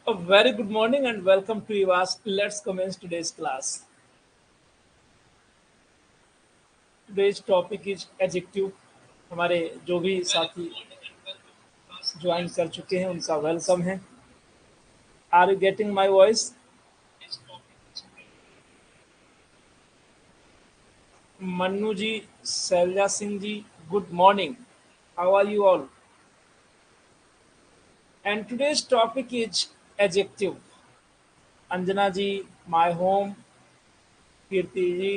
A very good morning and welcome to Ivas. Let's commence today's class. Today's topic is adjective. हमारे जो भी साथी join कर चुके हैं उनका वेलकम है. Are you getting my voice? Mannu ji, Shailja Singh ji, good morning. How are you all? And today's topic is adjective. Anjana ji, my home, Kirti ji,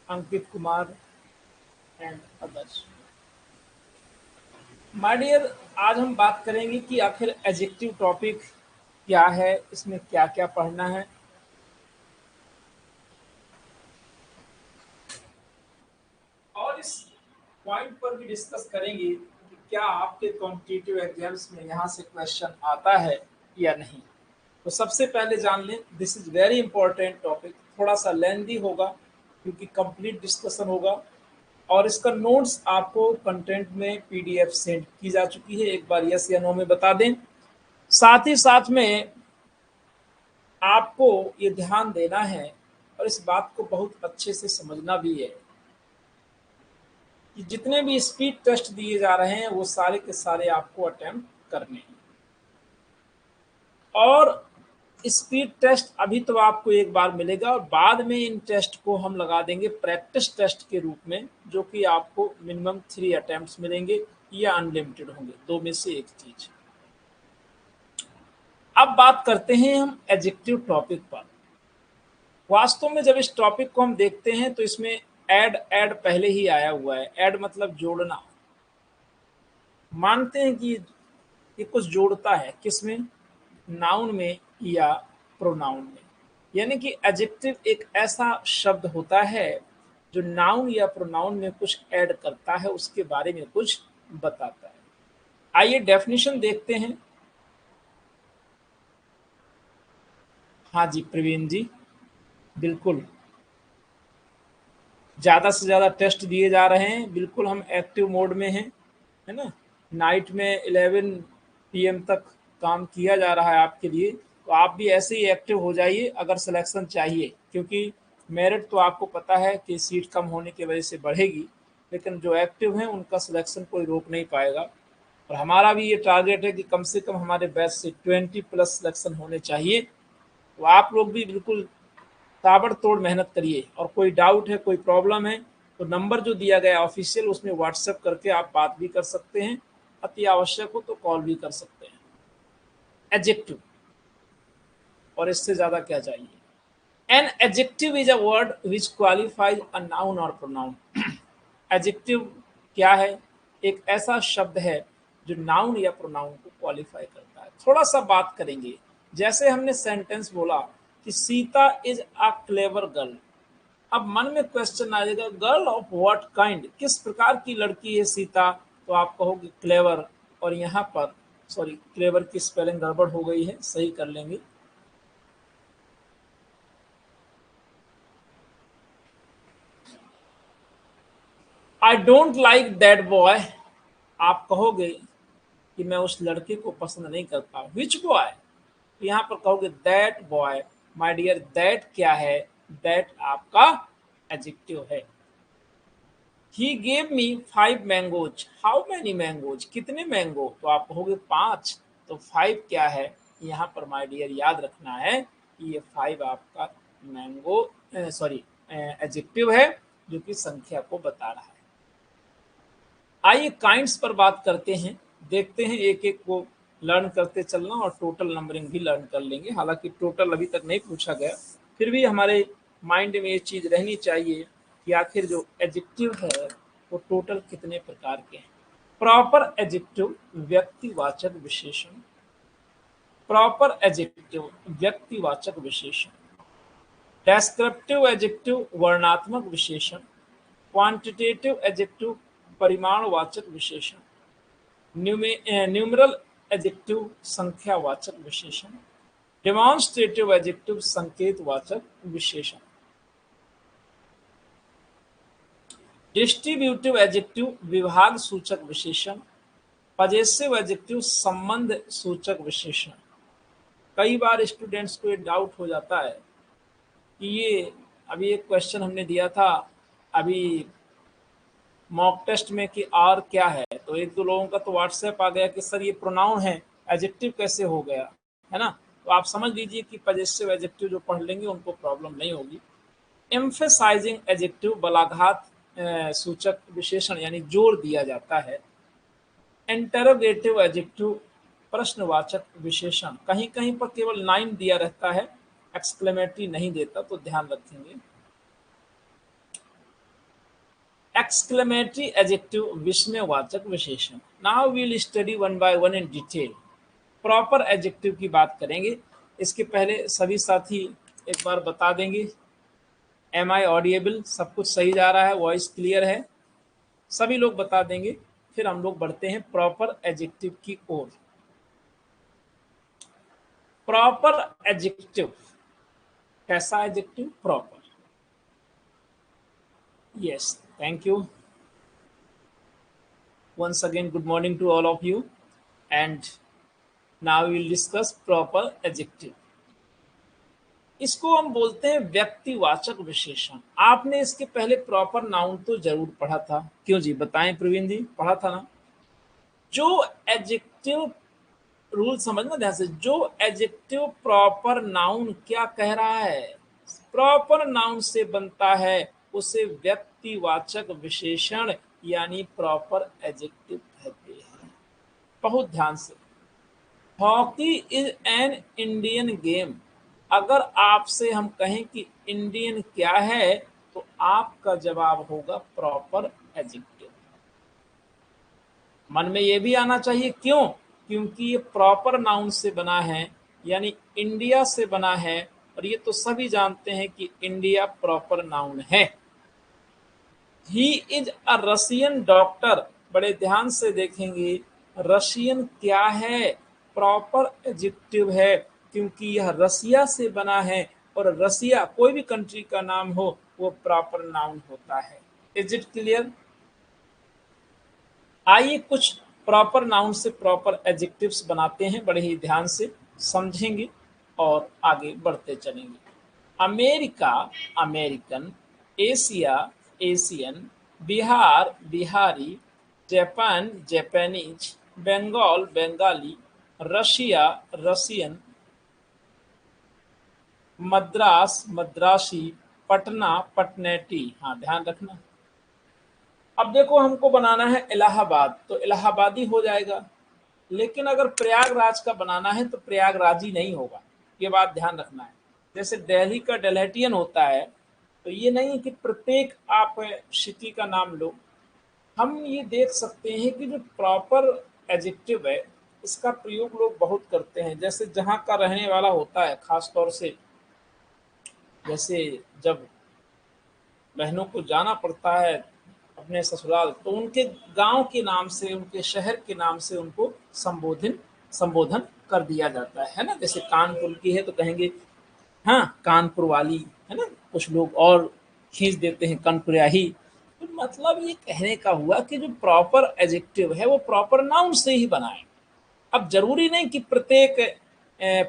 Ankit Kumar and others. My dear, आज हम बात करेंगे कि आखिर एडजेक्टिव टॉपिक क्या है, इसमें क्या क्या पढ़ना है. और इस पॉइंट पर भी डिस्कस करेंगे कि क्या आपके कॉम्पिटिटिव एग्जाम्स में यहाँ से क्वेश्चन आता है या नहीं. तो सबसे पहले जान लें, this is very important topic. थोड़ा सा लेंदी होगा क्योंकि कंप्लीट डिस्कशन होगा और इसका नोट्स आपको कंटेंट में पीडीएफ सेंड की जा चुकी है. एक बार यस या नो में बता दें. साथ ही साथ में आपको ये ध्यान देना है और इस बात को बहुत अच्छे से समझना भी है कि जितने भी स्पीड टेस्ट दिए जा रहे हैं वो सारे के सारे आपको अटेम्प्ट करने हैं. और स्पीड टेस्ट अभी तो आपको एक बार मिलेगा और बाद में इन टेस्ट को हम लगा देंगे प्रैक्टिस टेस्ट के रूप में, जो कि आपको मिनिमम 3 अटेम्प्ट्स मिलेंगे या अनलिमिटेड होंगे, दो में से एक चीज. अब बात करते हैं हम एडजेक्टिव टॉपिक पर. वास्तव में जब इस टॉपिक को हम देखते हैं तो इसमें एड पहले ही आया हुआ है. एड मतलब जोड़ना. मानते हैं कि ये कुछ जोड़ता है, किसमें? नाउन में या प्रोनाउन में. यानी कि एडजेक्टिव एक ऐसा शब्द होता है जो नाउन या प्रोनाउन में कुछ ऐड करता है, उसके बारे में कुछ बताता है. आइए डेफिनेशन देखते हैं. हाँ जी प्रवीण जी, बिल्कुल. ज़्यादा से ज़्यादा टेस्ट दिए जा रहे हैं. बिल्कुल हम एक्टिव मोड में हैं, है ना. नाइट में 11 PM तक काम किया जा रहा है आपके लिए. तो आप भी ऐसे ही एक्टिव हो जाइए अगर सिलेक्शन चाहिए, क्योंकि मेरिट तो आपको पता है कि सीट कम होने की वजह से बढ़ेगी, लेकिन जो एक्टिव हैं उनका सिलेक्शन कोई रोक नहीं पाएगा. और हमारा भी ये टारगेट है कि कम से कम हमारे बैच से 20+ सिलेक्शन होने चाहिए. तो आप लोग भी बिल्कुल ताबड़तोड़ मेहनत करिए. और कोई डाउट है, कोई प्रॉब्लम है, तो नंबर जो दिया गया ऑफिशियल उसमें व्हाट्सएप करके आप बात भी कर सकते हैं. अति आवश्यक हो तो कॉल भी कर सकते हैं. एडजेक्टिव, और इससे ज्यादा क्या चाहिए. An adjective is a word which qualifies a noun और प्रोनाउन. एडजेक्टिव क्या है? एक ऐसा शब्द है जो नाउन या प्रोनाउन को क्वालिफाई करता है. थोड़ा सा बात करेंगे. जैसे हमने सेंटेंस बोला कि Sita is a clever girl. अब मन में क्वेश्चन आ जाएगा, गर्ल ऑफ व्हाट काइंड, किस प्रकार की लड़की है सीता? तो आप कहोगे क्लेवर. और यहाँ पर सॉरी, क्लेवर की स्पेलिंग गड़बड़ हो गई है, सही कर लेंगे. I don't like that boy. आप कहोगे कि मैं उस लड़के को पसंद नहीं करता. Which boy? यहाँ पर कहोगे that boy. My dear, that क्या है? दैट आपका एडजेक्टिव है. He gave me 5 mangoes. How many mangoes? कितने मैंगो? तो आप कहोगे 5. तो 5 क्या है? यहाँ पर माय डियर याद रखना है कि ये 5 आपका मैंगो सॉरी एडजेक्टिव है, जो कि संख्या को बता रहा है. आइए काइंड्स पर बात करते हैं. देखते हैं एक एक को लर्न करते चलना और टोटल नंबरिंग भी लर्न कर लेंगे. हालांकि टोटल अभी तक नहीं पूछा गया, फिर भी हमारे माइंड में ये चीज़ रहनी चाहिए कि आखिर जो एडजेक्टिव है वो टोटल कितने प्रकार के हैं. प्रॉपर एडजेक्टिव व्यक्तिवाचक विशेषण. प्रॉपर एडजेक्टिव व्यक्तिवाचक विशेषण. डेस्क्रिप्टिव एडजेक्टिव वर्णात्मक विशेषण. क्वांटिटेटिव एडजेक्टिव परिमाणवाचक विशेषण. न्यूमरल एडजेक्टिव संख्यावाचक विशेषण. डेमोन्स्ट्रेटिव एडजेक्टिव संकेतवाचक विशेषण। डिस्ट्रीब्यूटिव एडजेक्टिव विभाग सूचक विशेषण। पजेसिव एडजेक्टिव संबंध सूचक विशेषण। कई बार स्टूडेंट्स को ये डाउट हो जाता है कि ये अभी एक क्वेश्चन हमने दिया था अभी मॉक टेस्ट में कि आर क्या है, तो एक दो लोगों का तो व्हाट्सएप आ गया कि सर ये प्रोनाउन है, एडजेक्टिव कैसे हो गया, है ना। तो आप समझ लीजिए कि पजेसिव एडजेक्टिव जो पढ़ लेंगे उनको प्रॉब्लम नहीं होगी। एम्फेसाइजिंग एडजेक्टिव बलाघात सूचक विशेषण यानी जोर दिया जाता है। इंटरोगेटिव एडजेक्टिव प्रश्नवाचक विशेषण। कहीं कहीं पर केवल 9 दिया रहता है, एक्सक्लेमेटरी नहीं देता, तो ध्यान रखेंगे। एक्सक्लेमेटरी एडजेक्टिव विस्मयवाचक विशेषण। Now we will study one by one in detail. Proper adjective की बात करेंगे। इसके पहले सभी साथी एक बार बता देंगे, एम आई ऑडिएबल, सब कुछ सही जा रहा है, वॉइस क्लियर है, सभी लोग बता देंगे। फिर हम लोग बढ़ते हैं प्रॉपर एडजेक्टिव की ओर। प्रॉपर एडजेक्टिव कैसा adjective? Proper. Yes, thank you. Once again, good morning to all of you, and now we will discuss proper adjective. इसको हम बोलते हैं व्यक्तिवाचक विशेषण। आपने इसके पहले प्रॉपर नाउन तो जरूर पढ़ा था, क्यों जी? बताएं प्रवीण जी, पढ़ा था ना? जो एडजेक्टिव रूल समझना ध्यान से, जो एडजेक्टिव प्रॉपर नाउन क्या कह रहा है, प्रॉपर नाउन से बनता है, उसे व्यक्तिवाचक विशेषण यानी प्रॉपर एडजेक्टिव कहते हैं। बहुत ध्यान से। Hockey is an Indian game. अगर आपसे हम कहें कि इंडियन क्या है, तो आपका जवाब होगा प्रॉपर एडजेक्टिव। मन में ये भी आना चाहिए, क्यों? क्योंकि ये प्रॉपर नाउन से बना है, यानी इंडिया से बना है, और ये तो सभी जानते हैं कि इंडिया प्रॉपर नाउन है। He is a Russian doctor. बड़े ध्यान से देखेंगे, रशियन क्या है? प्रॉपर एडजेक्टिव है, क्योंकि यह रसिया से बना है, और रसिया कोई भी कंट्री का नाम हो वो प्रॉपर नाउन होता है। Is it clear? आइए कुछ प्रॉपर नाउन से प्रॉपर एडजेक्टिव्स बनाते हैं, बड़े ही ध्यान से समझेंगे और आगे बढ़ते चलेंगे। America American, Asia Asian, Bihar Bihari, Japan Japanese, Bengal Bengali, Russia Russian, Madras Madrasi, Patna पटनेटी। हाँ, ध्यान रखना। अब देखो, हमको बनाना है इलाहाबाद, तो इलाहाबादी हो जाएगा, लेकिन अगर प्रयागराज का बनाना है तो प्रयागराजी नहीं होगा, ये बात ध्यान रखना है। जैसे दिल्ली का डेल्हेटियन होता है, तो ये नहीं कि प्रत्येक आप सिटी का नाम लो। हम ये देख सकते हैं कि जो प्रॉपर एडजेक्टिव है, इसका प्रयोग लोग बहुत करते हैं। जैसे जहाँ का रहने वाला होता है, खास तौर से जैसे जब बहनों को जाना पड़ता है अपने ससुराल, तो उनके गांव के नाम से, उनके शहर के नाम से उनको संबोधन कर दिया जाता है ना। जैसे कानपुर की है तो कहेंगे हाँ कानपुर वाली, है ना। कुछ लोग और खींच देते हैं कानपुरिया ही। तो मतलब ये कहने का हुआ कि जो प्रॉपर एडजेक्टिव है वो प्रॉपर नाउन से ही बना है। अब जरूरी नहीं कि प्रत्येक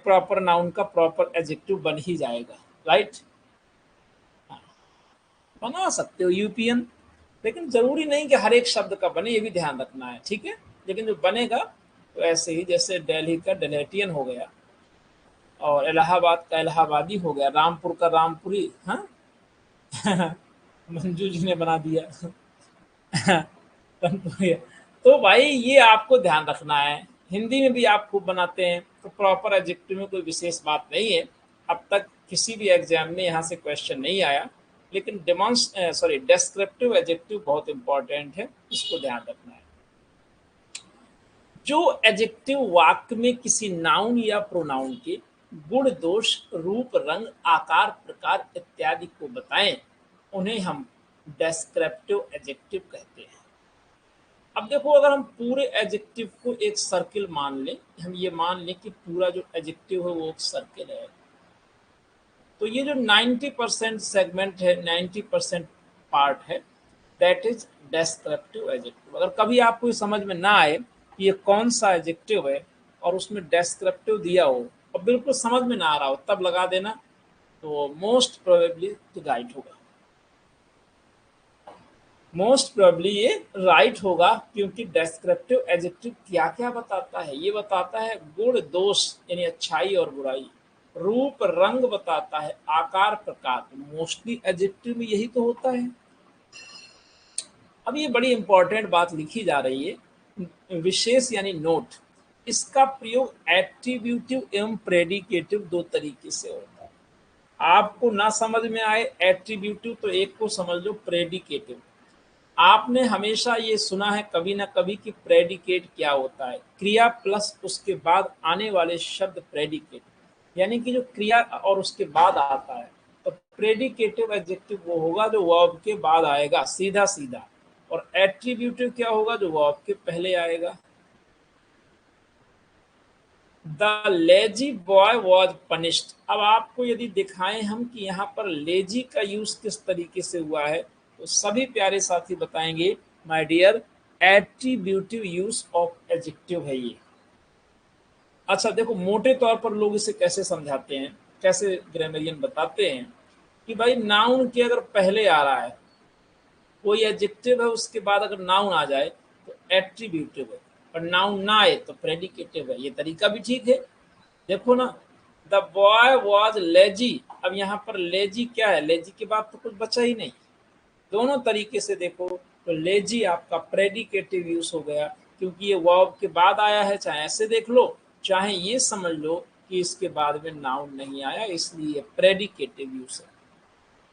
प्रॉपर नाउन का प्रॉपर एडजेक्टिव बन ही जाएगा, राइट। बना सकते हो यूपीएन, लेकिन जरूरी नहीं कि हर एक शब्द का बने, ये भी ध्यान रखना है, ठीक है। लेकिन जो बनेगा तो ऐसे ही, जैसे दिल्ली का डेल्हेटियन हो गया, और इलाहाबाद का इलाहाबादी हो गया, रामपुर का रामपुरी। हाँ मंजू जी ने बना दिया कानपुरिया। तो भाई ये आपको ध्यान रखना है। हिंदी में भी आप खूब बनाते हैं, तो प्रॉपर एडजेक्टिव में कोई विशेष बात नहीं है। अब तक किसी भी एग्जाम में यहाँ से क्वेश्चन नहीं आया, लेकिन डेस्क्रिप्टिव एडजेक्टिव बहुत इंपॉर्टेंट है, इसको ध्यान रखना है। जो एडजेक्टिव वाक्य में किसी नाउन या प्रोनाउन के गुण दोष रूप रंग आकार प्रकार इत्यादि को बताएं, उन्हें हम डेस्क्रिप्टिव एडजेक्टिव कहते हैं। अब देखो, अगर हम पूरे एडजेक्टिव को एक सर्किल मान लें, हम ये मान लें कि पूरा जो एडजेक्टिव है वो एक सर्किल है, तो ये जो 90% सेगमेंट है, 90% पार्ट है, दैट इज डेस्क्रिप्टिव एडजेक्टिव। अगर कभी आपको ये समझ में ना आए कि ये कौन सा एडजेक्टिव है और उसमें डेस्क्रिप्टिव दिया हो और बिल्कुल समझ में ना आ रहा हो, तब लगा देना, तो मोस्ट प्रोबेबली तो राइट होगा, मोस्ट प्रोबेबली ये राइट होगा, क्योंकि डेस्क्रिप्टिव एडजेक्टिव क्या क्या बताता है? ये बताता है गुण दोष यानी अच्छाई और बुराई, रूप रंग बताता है, आकार प्रकार, मोस्टली एडजेक्टिव में यही तो होता है। अब ये बड़ी इंपॉर्टेंट बात लिखी जा रही है, विशेष यानी नोट। इसका प्रयोग एट्रीब्यूटिव एवं प्रेडिकेटिव दो तरीके से होता है। आपको ना समझ में आए एट्रीब्यूटिव तो एक को समझ लो प्रेडिकेटिव। आपने हमेशा ये सुना है कभी ना कभी कि प्रेडिकेट क्या होता है? क्रिया प्लस उसके बाद आने वाले शब्द प्रेडिकेट, यानी कि जो क्रिया और उसके बाद आता है। तो प्रेडिकेटिव एडजेक्टिव वो होगा जो वर्ब के बाद आएगा सीधा सीधा, और एट्रीब्यूटिव क्या होगा? जो वर्ब के पहले आएगा। The lazy boy was punished. अब आपको यदि दिखाएं हम कि यहाँ पर लेजी का यूज किस तरीके से हुआ है, तो सभी प्यारे साथी बताएंगे my dear, attributive use of adjective है ये। अच्छा देखो, मोटे तौर पर लोग इसे कैसे समझाते हैं, कैसे ग्रामरियन बताते हैं कि भाई नाउन के अगर पहले आ रहा है कोई एडजेक्टिव है, उसके बाद अगर नाउन आ जाए तो एट्रीब्यूटिव है, और नाउन ना आए तो प्रेडिकेटिव है। ये तरीका भी ठीक है। देखो ना, द बॉय वॉज लेजी। अब यहाँ पर लेजी क्या है? लेजी के बाद तो कुछ बचा ही नहीं। दोनों तरीके से देखो तो लेजी आपका प्रेडिकेटिव यूज हो गया, क्योंकि ये वर्ब के बाद आया है। चाहे ऐसे देख लो, चाहे ये समझ लो कि इसके बाद में नाउन नहीं आया, इसलिए प्रेडिकेटिव यूज है।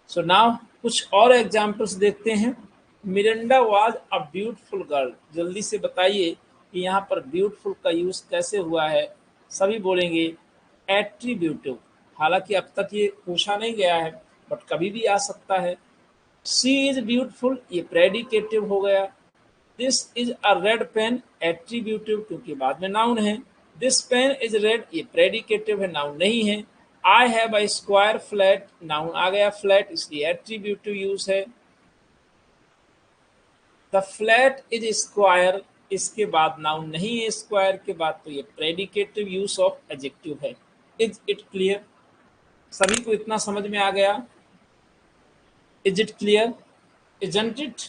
सो नाउ कुछ और एग्जाम्पल्स देखते हैं। Mirinda was a beautiful girl. जल्दी से बताइए कि यहाँ पर ब्यूटीफुल का यूज कैसे हुआ है? सभी बोलेंगे एट्रीब्यूटिव। हालांकि अब तक ये पूछा नहीं गया है, बट कभी भी आ सकता है। शी इज ब्यूटीफुल, ये प्रेडिकेटिव हो गया। This is a red pen, attributive क्योंकि बाद में नाउन है। दिस पेन इज रेड, ये प्रेडिकेटिव है, नाउन नहीं है। I have a square flat, noun आ गया फ्लैट, इसलिए एट्रीब्यूटिव यूज है। द फ्लैट इज स्क्वायर, इसके बाद नाउन नहीं है, स्क्वायर के बाद, तो ये प्रेडिकेटिव यूज ऑफ एडजेक्टिव है। Is it clear? सभी को इतना समझ में आ गया? Is it clear? Isn't it?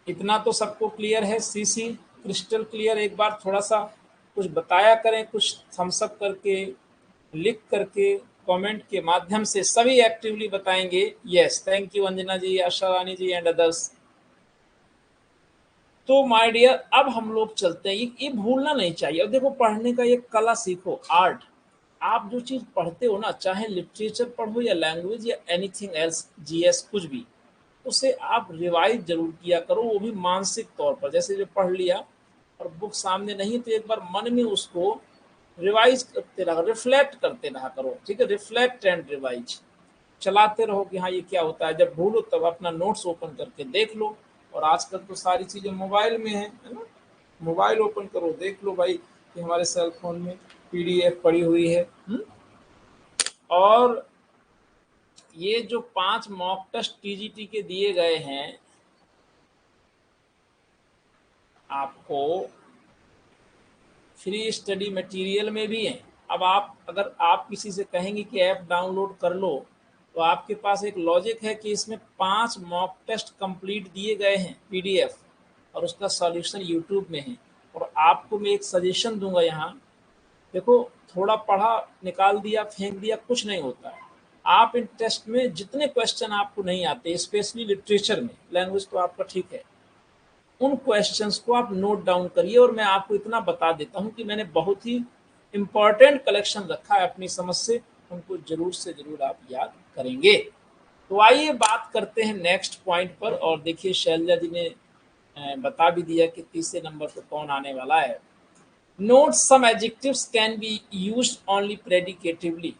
इतना तो सबको क्लियर है। CC crystal clear? एक बार थोड़ा सा कुछ बताया करें, कुछ थम्स अप करके, लिख करके, कमेंट के माध्यम से। सभी एक्टिवली बताएंगे yes. Thank you Anjana ji, Asha Rani ji and others. तो माय डियर, अब हम लोग चलते हैं। ये भूलना नहीं चाहिए। अब देखो, पढ़ने का ये कला सीखो, आर्ट। आप जो चीज पढ़ते हो ना, चाहे लिटरेचर पढ़ो या लैंग्वेज या एनीथिंग एल्स, जीएस कुछ भी, उसे आप रिवाइज जरूर किया करो, वो भी मानसिक तौर पर। जैसे जो पढ़ लिया और बुक सामने नहीं, तो एक बार मन में उसको रिवाइज करते रहो, रिफ्लेक्ट करते रहा करो। ठीक है, रिफ्लेक्ट एंड रिवाइज चलाते रहो कि हाँ ये क्या होता है। जब भूलो तब अपना नोट्स ओपन करके देख लो। और आजकल तो सारी चीजें मोबाइल में है ना? मोबाइल ओपन करो, देख लो भाई कि हमारे सेल फोन में पीडीएफ पड़ी हुई है। और ये जो 5 मॉक टेस्ट टीजीटी के दिए गए हैं आपको, फ्री स्टडी मटेरियल में भी हैं। अब आप, अगर आप किसी से कहेंगे कि ऐप डाउनलोड कर लो, तो आपके पास एक लॉजिक है कि इसमें 5 मॉक टेस्ट कंप्लीट दिए गए हैं पीडीएफ, और उसका सॉल्यूशन यूट्यूब में है। और आपको मैं एक सजेशन दूंगा यहाँ, देखो, थोड़ा पढ़ा, निकाल दिया, फेंक दिया, कुछ नहीं होता है। आप इन टेस्ट में जितने क्वेश्चन आपको नहीं आते, स्पेशली लिटरेचर में, लैंग्वेज तो आपका ठीक है, उन क्वेश्चंस को आप नोट डाउन करिए। और मैं आपको इतना बता देता हूं कि मैंने बहुत ही इंपॉर्टेंट कलेक्शन रखा है अपनी समझ से, उनको जरूर से जरूर आप याद करेंगे। तो आइए बात करते हैं नेक्स्ट पॉइंट पर। और देखिए, शैलजा जी ने बता भी दिया कि तीसरे नंबर पर कौन आने वाला है। Note some adjectives can be used only predicatively.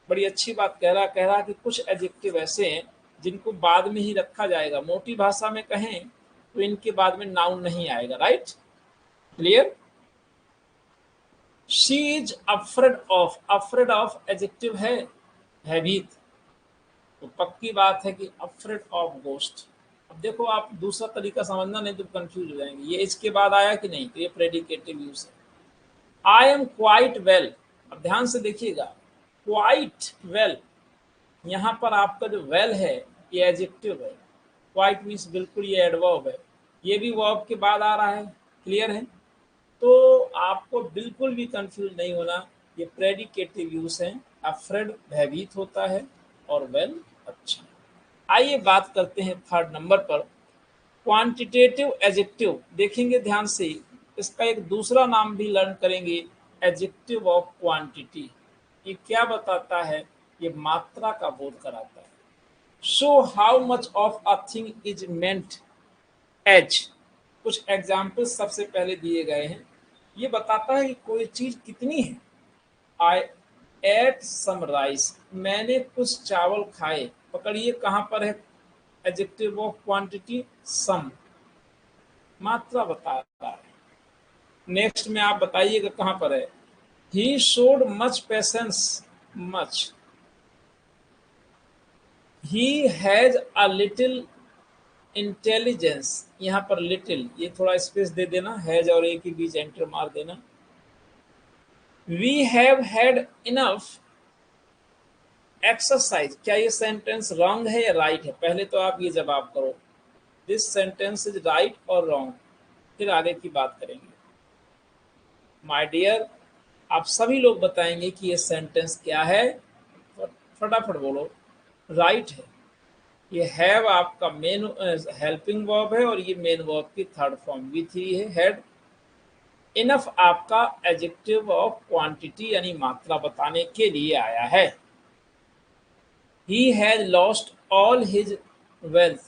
बड़ी अच्छी बात कह रहा कि कुछ एडजेक्टिव ऐसे हैं जिनको बाद में ही रखा जाएगा। मोटी भाषा में कहें तो इनके बाद में नाउन नहीं आएगा, right? Clear? She is afraid of adjective है भयभीत, तो पक्की बात है कि अफ्रेड ऑफ गोस्ट। अब देखो आप दूसरा तरीका समझना, नहीं तो कंफ्यूज हो जाएंगे। ये इसके बाद आया कि नहीं, तो ये प्रेडिकेटिव यूज है। आई एम क्वाइट वेल, अब ध्यान से देखिएगा, क्वाइट वेल, यहाँ पर आपका जो वेल है ये एडजेक्टिव है, क्वाइट मीन्स बिल्कुल ये एडवर्ब है, ये भी वर्ब के बाद आ रहा है। क्लियर है? तो आपको बिल्कुल भी कंफ्यूज नहीं होना, ये प्रेडिकेटिव यूज है। अफ्रेड भयभीत होता है और वेल अच्छा। आइए बात करते हैं थर्ड नंबर पर, क्वांटिटेटिव एडजेक्टिव। देखेंगे ध्यान से, इसका एक दूसरा नाम भी लर्न करेंगे, एडजेक्टिव ऑफ क्वांटिटी। ये क्या बताता है? ये मात्रा का बोध कराता है। Show how much of a thing is meant as. कुछ एग्जाम्पल्स सबसे पहले दिए गए हैं। ये बताता है कि कोई चीज कितनी है। आई एट सम राइस, मैंने कुछ चावल खाए। पकड़िए कहाँ पर है एडजेक्टिव ऑफ क्वांटिटी, सम, मात्रा बता रहा है। नेक्स्ट में आप बताइएगा कहाँ पर है। He showed much patience, much. He has a little intelligence, यहाँ पर लिटिल, ये थोड़ा स्पेस दे देना, हैज और ए के बीच एंटर मार देना। We have had enough exercise, क्या ये सेंटेंस रॉन्ग है या राइट है? पहले तो आप ये जवाब करो, दिस सेंटेंस इज राइट और रॉन्ग, फिर आगे की बात करेंगे। माय डियर, आप सभी लोग बताएंगे कि ये सेंटेंस क्या है, फटाफट बोलो। राइट है। ये हैव आपका मेन हेल्पिंग वर्ब है और ये मेन वर्ब की थर्ड फॉर्म भी थी है, हैड। इनफ आपका एडजेक्टिव ऑफ क्वांटिटी यानी मात्रा बताने के लिए आया है। He has lost all his wealth,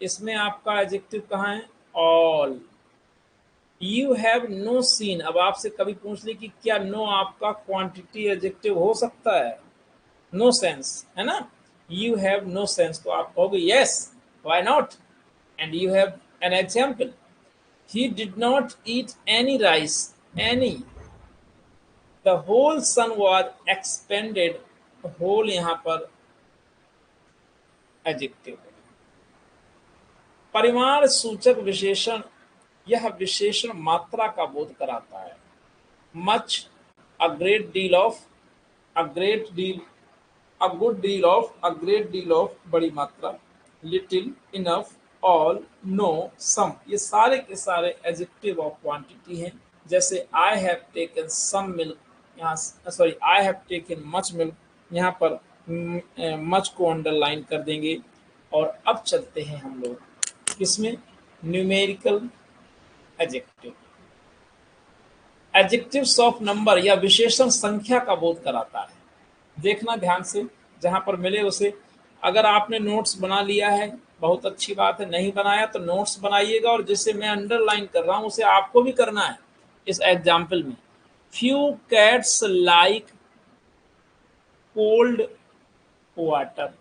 इसमें आपका एडजेक्टिव कहाँ है? All. You have no sense, अब आपसे कभी पूछ ले कि क्या नो आपका क्वांटिटी एडजेक्टिव हो सकता है? नो सेंस है ना, यू हैव नो सेंस, तो आप कहोगे yes, why not. And you have an example, he did not eat any rice, any. The whole sum was expended, whole यहाँ पर एडजेक्टिव। परिमाण सूचक विशेषण, यह विशेषण मात्रा का बोध कराता है। Much, a great deal of, a great deal, a good deal of, a great deal of बड़ी मात्रा, little, enough, all, no, some, ये सारे के सारे एडजेक्टिव ऑफ क्वांटिटी हैं। जैसे I have taken some milk, यहाँ sorry I have taken much milk, यहाँ पर मच को अंडरलाइन कर देंगे। और अब चलते हैं हम लोग किसमें, numerical adjective. Adjectives of number या विशेषण संख्या का बोध कराता है। देखना ध्यान से, जहां पर मिले उसे। अगर आपने नोट्स बना लिया है बहुत अच्छी बात है, नहीं बनाया तो नोट्स बनाइएगा, और जिसे मैं अंडरलाइन कर रहा हूं उसे आपको भी करना है। इस एग्जाम्पल में, few cats like cold water,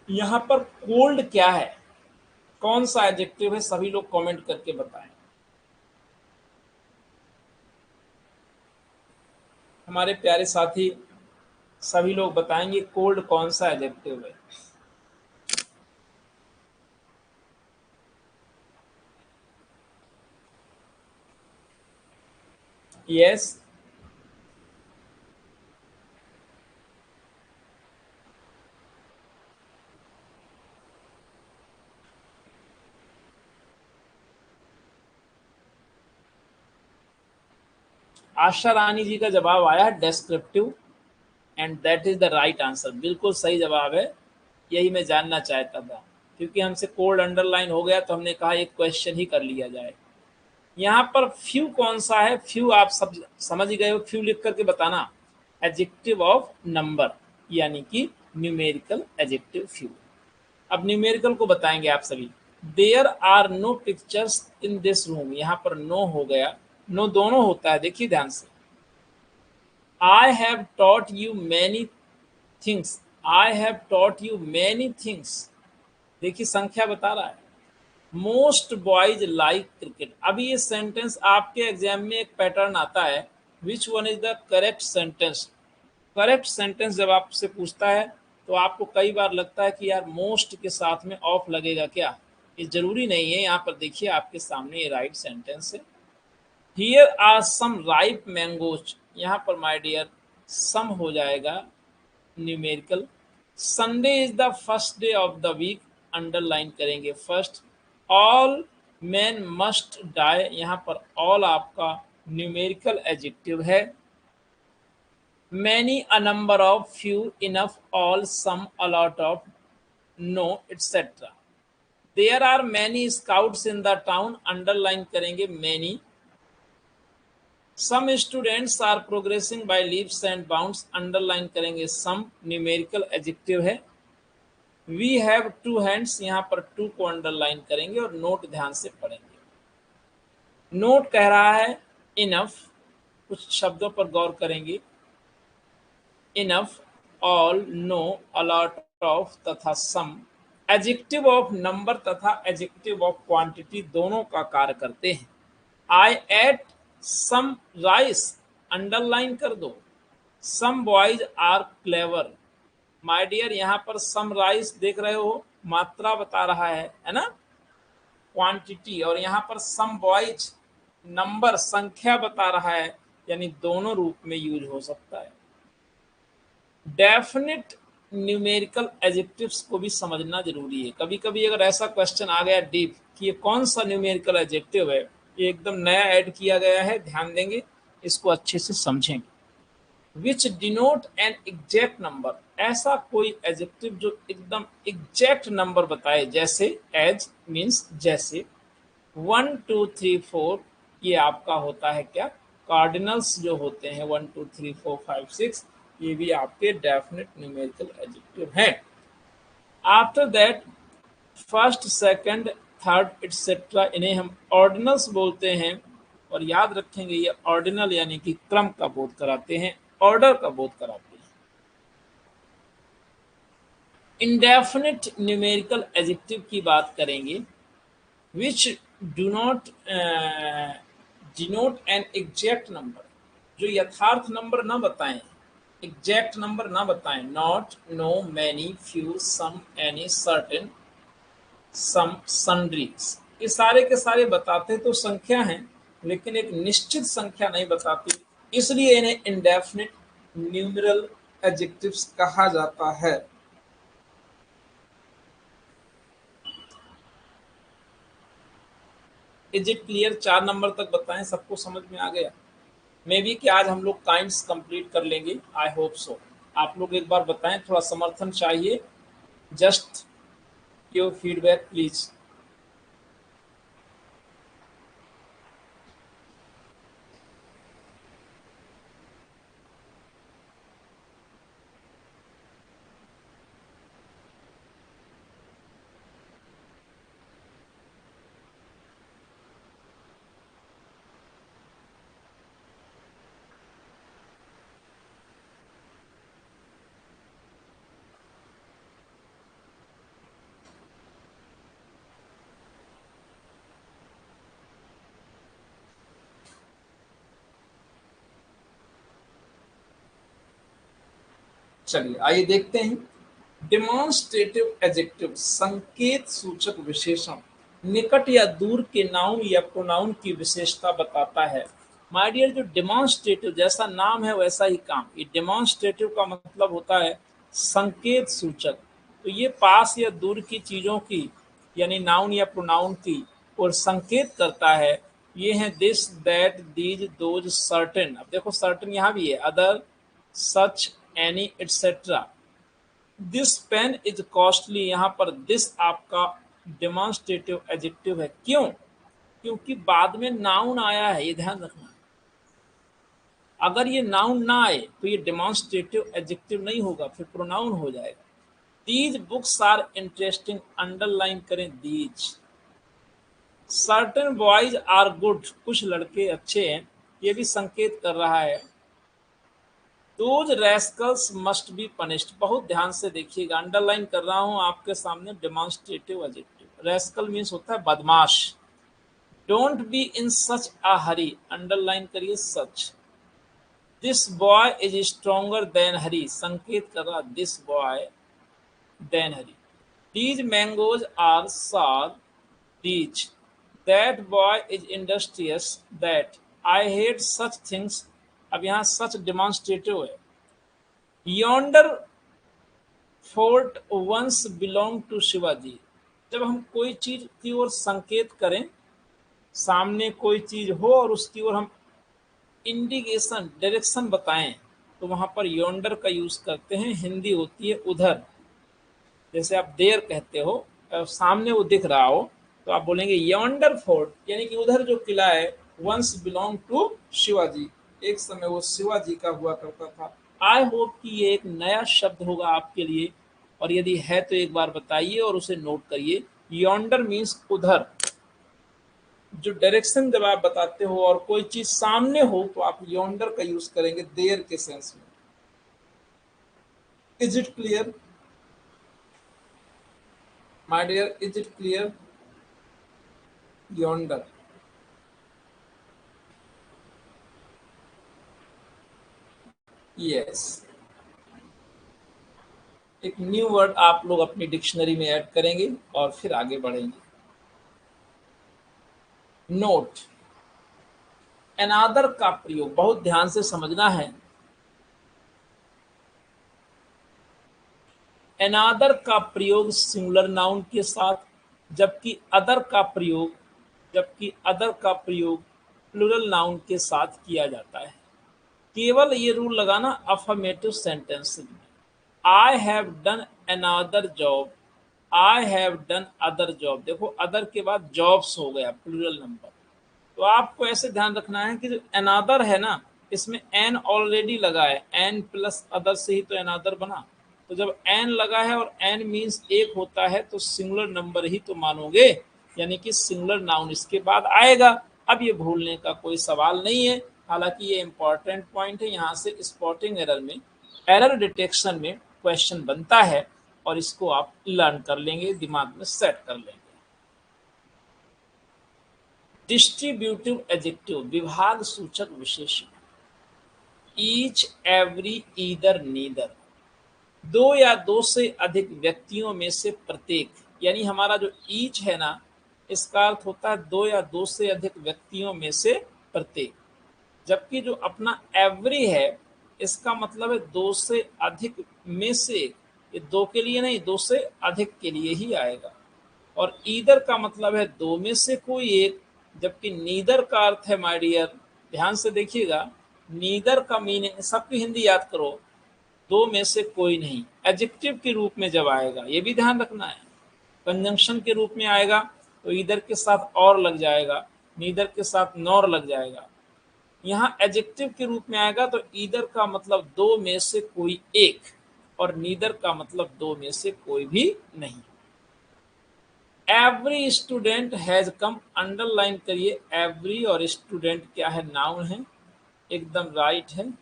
यहां पर कोल्ड क्या है, कौन सा एडजेक्टिव है? सभी लोग कमेंट करके बताएं। हमारे प्यारे साथी सभी लोग बताएंगे कोल्ड कौन सा एडजेक्टिव है। यस, आशा रानी जी का जवाब आया descriptive, and that is the right answer, बिल्कुल सही जवाब है। यही मैं जानना चाहता था, क्योंकि हमसे कोल्ड अंडरलाइन हो गया तो हमने कहा एक क्वेश्चन ही कर लिया जाए। यहाँ पर फ्यू कौन सा है? फ्यू आप सब समझ गए हो, फ्यू लिख करके बताना, एडजेक्टिव ऑफ नंबर यानी कि न्यूमेरिकल एडजेक्टिव फ्यू। अब न्यूमेरिकल को बताएंगे आप सभी। There are no pictures in this room, यहाँ पर नो हो गया, नो दोनों होता है, देखिए ध्यान से। I have taught you many things, I have taught you many things, देखिए संख्या बता रहा है। Most boys like cricket. अभी ये सेंटेंस आपके एग्जाम में एक पैटर्न आता है, which one is the correct sentence. Correct sentence जब आपसे पूछता है तो आपको कई बार लगता है कि यार मोस्ट के साथ में ऑफ लगेगा क्या। ये जरूरी नहीं है, यहाँ पर देखिए आपके सामने ये राइट सेंटेंस है। Here are some ripe mangoes, यहाँ पर माय डियर सम हो जाएगा numerical. Sunday is the first day of the week, underline करेंगे first. All man must die, यहाँ पर ऑल आपका न्यूमेरिकल एडजेक्टिव है। Many, a number of, few, enough, all, some, a lot of, no, etcetera. There are many scouts in the town, underline करेंगे many. Some students are progressing bye leaps and bounds, underline करेंगे सम, numerical adjective है। We have to hands, यहाँ पर to को underline करेंगे और note ध्यान से पढ़ेंगे। नोट कह रहा है इनफ, कुछ शब्दों पर गौर करेंगे। Enough, all, no, a lot of तथा सम एडजेक्टिव ऑफ नंबर तथा एडजेक्टिव ऑफ क्वांटिटी दोनों का कार्य करते हैं। I ate some rice, underline कर दो। Some boys are clever, my dear यहाँ पर सम राइस देख रहे हो, मात्रा बता रहा है ना, क्वांटिटी, और यहाँ पर सम बॉयज नंबर संख्या बता रहा है, यानी दोनों रूप में यूज हो सकता है। डेफिनेट न्यूमेरिकल एडजेक्टिव्स को भी समझना जरूरी है। कभी कभी अगर ऐसा क्वेश्चन आ गया डीप कि ये कौन सा न्यूमेरिकल एडजेक्टिव है, ये एकदम नया ऐड किया गया है, ध्यान देंगे, इसको अच्छे से समझेंगे। विच डिनोट एन एग्जैक्ट नंबर, ऐसा कोई एडजेक्टिव जो एकदम एग्जैक्ट नंबर बताए, जैसे एज मीन्स जैसे। 1 2 3 4 ये आपका होता है क्या, कार्डिनल्स जो होते हैं 1 2 3 4 5 6, ये भी आपके डेफिनेट न्यूमेरिकल एडजेक्टिव हैं। After that first, second, third etcetera, इन्हें हम ऑर्डिनल्स बोलते हैं। और याद रखेंगे ये ऑर्डिनल यानी कि क्रम का बोध कराते हैं, ऑर्डर का बोध कराते हैं। इंडेफिनिट न्यूमेरिकल एडजेक्टिव की बात करेंगे, which do not denote an exact number, जो यथार्थ नंबर ना बताएं, एग्जैक्ट नंबर ना बताएं। Not, no, many, few, some, any, certain, some, sundry, ये सारे के सारे बताते तो संख्या हैं, लेकिन एक निश्चित संख्या नहीं बताती, इसलिए इन्हें इंडेफिनिट न्यूमेरल एडजेक्टिव्स कहा जाता है। Is it clear? 4 नंबर तक बताएं, सबको समझ में आ गया? मे बी कि आज हम लोग काइंड्स कंप्लीट कर लेंगे, आई होप सो। आप लोग एक बार बताएं, थोड़ा समर्थन चाहिए, जस्ट योर फीडबैक प्लीज। चलिए आइए देखते हैं। डिमॉन्स्ट्रेटिव एडजेक्टिव, संकेत सूचक विशेषण, निकट या दूर के नाउन या प्रोनाउन की विशेषता बताता है। माय डियर, जो डिमॉन्स्ट्रेटिव, जैसा नाम है वैसा ही काम, ये डिमॉन्स्ट्रेटिव का मतलब होता है संकेत सूचक। तो ये पास या दूर की चीजों की, यानी नाउन या प्रोनाउन की और संकेत करता है। ये हैं this, that, these, those, certain. अब देखो सर्टेन यहाँ भी है, other, such, any, etcetera. This pen is costly, यहाँ पर दिस आपका डेमोन्स्ट्रेटिव एडजेक्टिव है। क्यों? क्योंकि बाद में नाउन आया है, ये ध्यान रखना। अगर ये नाउन ना आए तो ये डेमोन्स्ट्रेटिव एडजेक्टिव नहीं होगा, फिर प्रोनाउन हो जाएगा। These books are interesting, underline करें these. Certain boys are good, कुछ लड़के अच्छे हैं, ये भी संकेत कर रहा है। दोज रैस्कल्स मस्ट बी पनिश्ड, बहुत ध्यान से देखिएगा, अंडरलाइन कर रहा हूं आपके सामने डेमोन्स्ट्रेटिव एडजेक्टिव। रैस्कल मीन्स होता है बदमाश। Don't be in such a hurry, underline करिए such. This boy is stronger than Hari, संकेत कर रहा this boy than Hari. These mangoes are sour, these. That boy is industrious, that. I hate such things, अब यहाँ such demonstrative है। Yonder fort once belong to Shivaji, जब हम कोई चीज की ओर संकेत करें, सामने कोई चीज हो और उसकी ओर हम इंडिकेशन डायरेक्शन बताएं, तो वहां पर यॉन्डर का यूज करते हैं। हिंदी होती है उधर। जैसे आप देर कहते हो, सामने वो दिख रहा हो, तो आप बोलेंगे यॉन्डर फोर्ट, यानी कि उधर जो किला है, वंस बिलोंग टू शिवाजी, एक समय वो शिवाजी का हुआ करता था। आई होप कि ये एक नया शब्द होगा आपके लिए, और यदि है तो एक बार बताइए और उसे नोट करिए। यॉन्डर मीन्स उधर। जो डायरेक्शन जब आप बताते हो और कोई चीज सामने हो, तो आप यॉन्डर का यूज करेंगे देर के सेंस में। Is it clear my dear, is it clear? Yonder. Yes. एक न्यू वर्ड आप लोग अपनी डिक्शनरी में ऐड करेंगे और फिर आगे बढ़ेंगे। नोट, अनादर का प्रयोग बहुत ध्यान से समझना है। अनादर का प्रयोग सिंगुलर नाउन के साथ, जबकि अदर का प्रयोग प्लूरल नाउन के साथ किया जाता है। केवल ये रूल लगाना अफर्मेटिव सेंटेंस में। I have done another job, I have done other job, देखो अदर के बाद जॉब्स हो गया प्लूरल नंबर। तो आपको ऐसे ध्यान रखना है कि जो अनादर है ना, इसमें एन ऑलरेडी लगा है, एन प्लस अदर से ही तो अनादर बना। तो जब एन लगा है और एन मीन्स एक होता है, तो सिंगुलर नंबर ही तो मानोगे, यानी कि सिंगुलर नाउन इसके बाद आएगा। अब ये भूलने का कोई सवाल नहीं है। हालांकि ये इंपॉर्टेंट पॉइंट है, यहाँ से स्पॉटिंग एरर में, एरर डिटेक्शन में क्वेश्चन बनता है, और इसको आप लर्न कर लेंगे, दिमाग में सेट कर लेंगे। डिस्ट्रीब्यूटिव एडजेक्टिव, विभाग सूचक विशेषण। ईच, एवरी, ईदर, नीदर, दो या दो से अधिक व्यक्तियों में से प्रत्येक, यानी हमारा जो ईच है ना, इसका अर्थ होता है दो या दो से अधिक व्यक्तियों में से प्रत्येक। जबकि जो अपना एवरी है, इसका मतलब है दो से अधिक में से एक। ये दो के लिए नहीं, दो से अधिक के लिए ही आएगा। और ईदर का मतलब है दो में से कोई एक। जबकि नीदर का अर्थ है, माय डियर ध्यान से देखिएगा, नीदर का मीनिंग, सबकी हिंदी याद करो, दो में से कोई नहीं। एडजेक्टिव के रूप में जब आएगा, ये भी ध्यान रखना है, कंजंक्शन के रूप में आएगा तो ईदर के साथ और लग जाएगा, नीदर के साथ नॉर लग जाएगा। यहाँ एडजेक्टिव के रूप में आएगा तो ईदर का मतलब दो में से कोई एक, और नीदर का मतलब दो में से कोई भी नहीं। Every student has come, underline करिए एवरी, और स्टूडेंट क्या है, नाउन है, एकदम राइट है।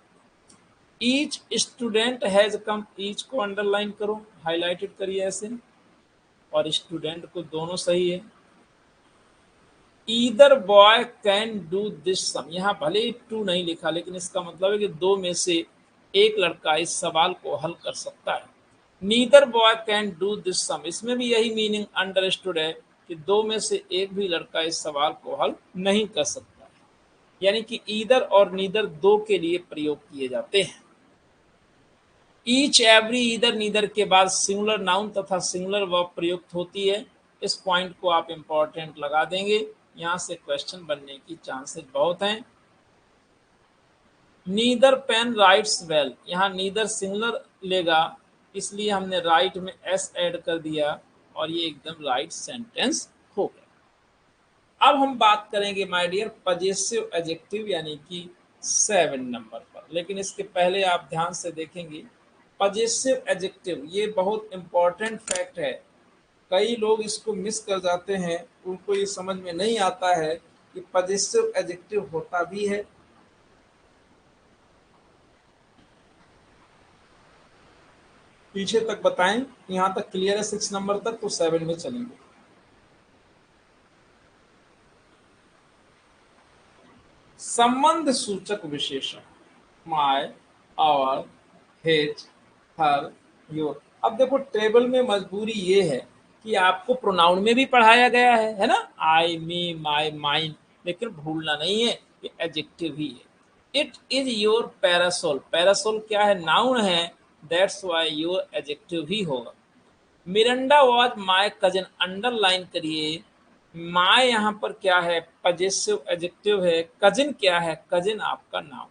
Each student has come, each को अंडरलाइन करो, हाईलाइटेड करिए ऐसे, और स्टूडेंट को, दोनों सही है। Either boy can do this sum, यहाँ भले ही टू नहीं लिखा, लेकिन इसका मतलब है कि दो में से एक लड़का इस सवाल को हल कर सकता है। Neither boy can do this sum, इसमें भी यही मीनिंग अंडरस्टूड है कि दो में से एक भी लड़का इस सवाल को हल नहीं कर सकता है। यानी कि ईदर और नीदर दो के लिए प्रयोग किए जाते हैं। ईच, एवरी, ईदर, नीदर के बाद सिंगुलर नाउन तथा सिंगुलर वर्ब प्रयुक्त होती है। इस पॉइंट को आप इंपॉर्टेंट लगा देंगे, यहाँ से क्वेश्चन बनने की चांसेस बहुत हैं। नीदर पेन राइट्स वेल, यहाँ नीदर सिंगुलर लेगा, इसलिए हमने राइट में एस ऐड कर दिया, और ये एकदम राइट सेंटेंस हो गया। अब हम बात करेंगे माय डियर पजेसिव एडजेक्टिव, यानी कि 7 नंबर पर। लेकिन इसके पहले आप ध्यान से देखेंगे, पजेसिव एडजेक्टिव ये बहुत इंपॉर्टेंट फैक्ट है। कई लोग इसको मिस कर जाते हैं, उनको ये समझ में नहीं आता है कि पजेसिव एडजेक्टिव होता भी है। पीछे तक बताएं, यहाँ तक क्लियर है 6 नंबर तक, तो 7 में चलेंगे। संबंध सूचक विशेषण, my, our, his, her, your. अब देखो टेबल में मजबूरी ये है कि आपको प्रोनाउन में भी पढ़ाया गया है ना, आई, मी, माय, माइन, लेकिन भूलना नहीं है कि एडजेक्टिव ही है। It is your parasol, parasol क्या है, नाउन है, दैट्स वाई योर एडजेक्टिव ही होगा। Miranda was my cousin, underline करिए, माय यहाँ पर क्या है, पजेसिव एडजेक्टिव है, कजिन क्या है, कजिन आपका नाम।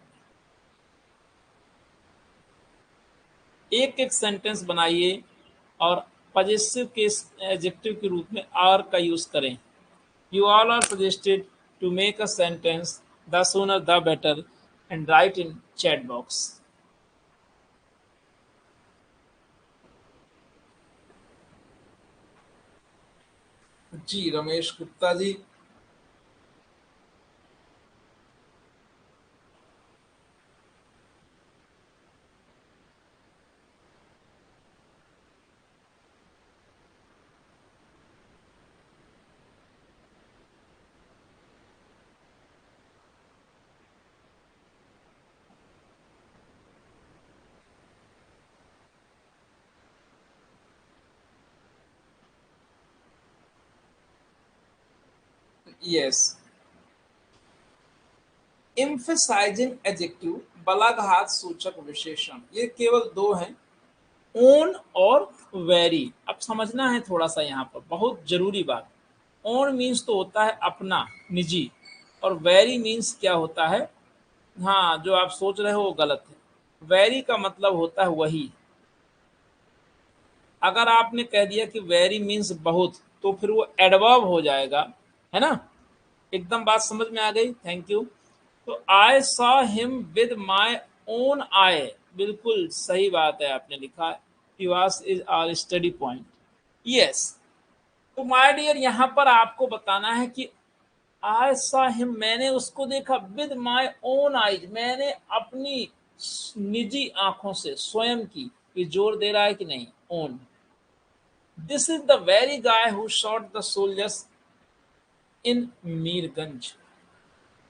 एक एक सेंटेंस बनाइए और पजेसिव के एडजेक्टिव के रूप में आर का यूज करें। You all are suggested to make a sentence, the sooner the better, and write in chat box. जी Ramesh Gupta ji. Yes, emphasising adjective, बलाघात सूचक विशेषण, ये केवल दो हैं, ओन और वेरी। अब समझना है थोड़ा सा यहाँ पर बहुत जरूरी बात। ओन मीन्स तो होता है अपना, निजी, और वेरी मीन्स क्या होता है, हाँ जो आप सोच रहे हो वो गलत है। वेरी का मतलब होता है वही। अगर आपने कह दिया कि वेरी मीन्स बहुत, तो फिर वो एडवर्ब हो जाएगा, है ना। एकदम बात समझ में आ गई, थैंक यू। तो I saw him with my own eye, बिल्कुल सही बात है आपने लिखा है, युवास इज आर स्टडी पॉइंट। यस, तो माय डियर यहाँ पर आपको बताना है कि आई सॉ हिम, मैंने उसको देखा, विद माई ओन आईज, मैंने अपनी निजी आंखों से, स्वयं की, ये जोर दे रहा है कि नहीं, own. This is the very guy who shot the soldiers in Mirganj,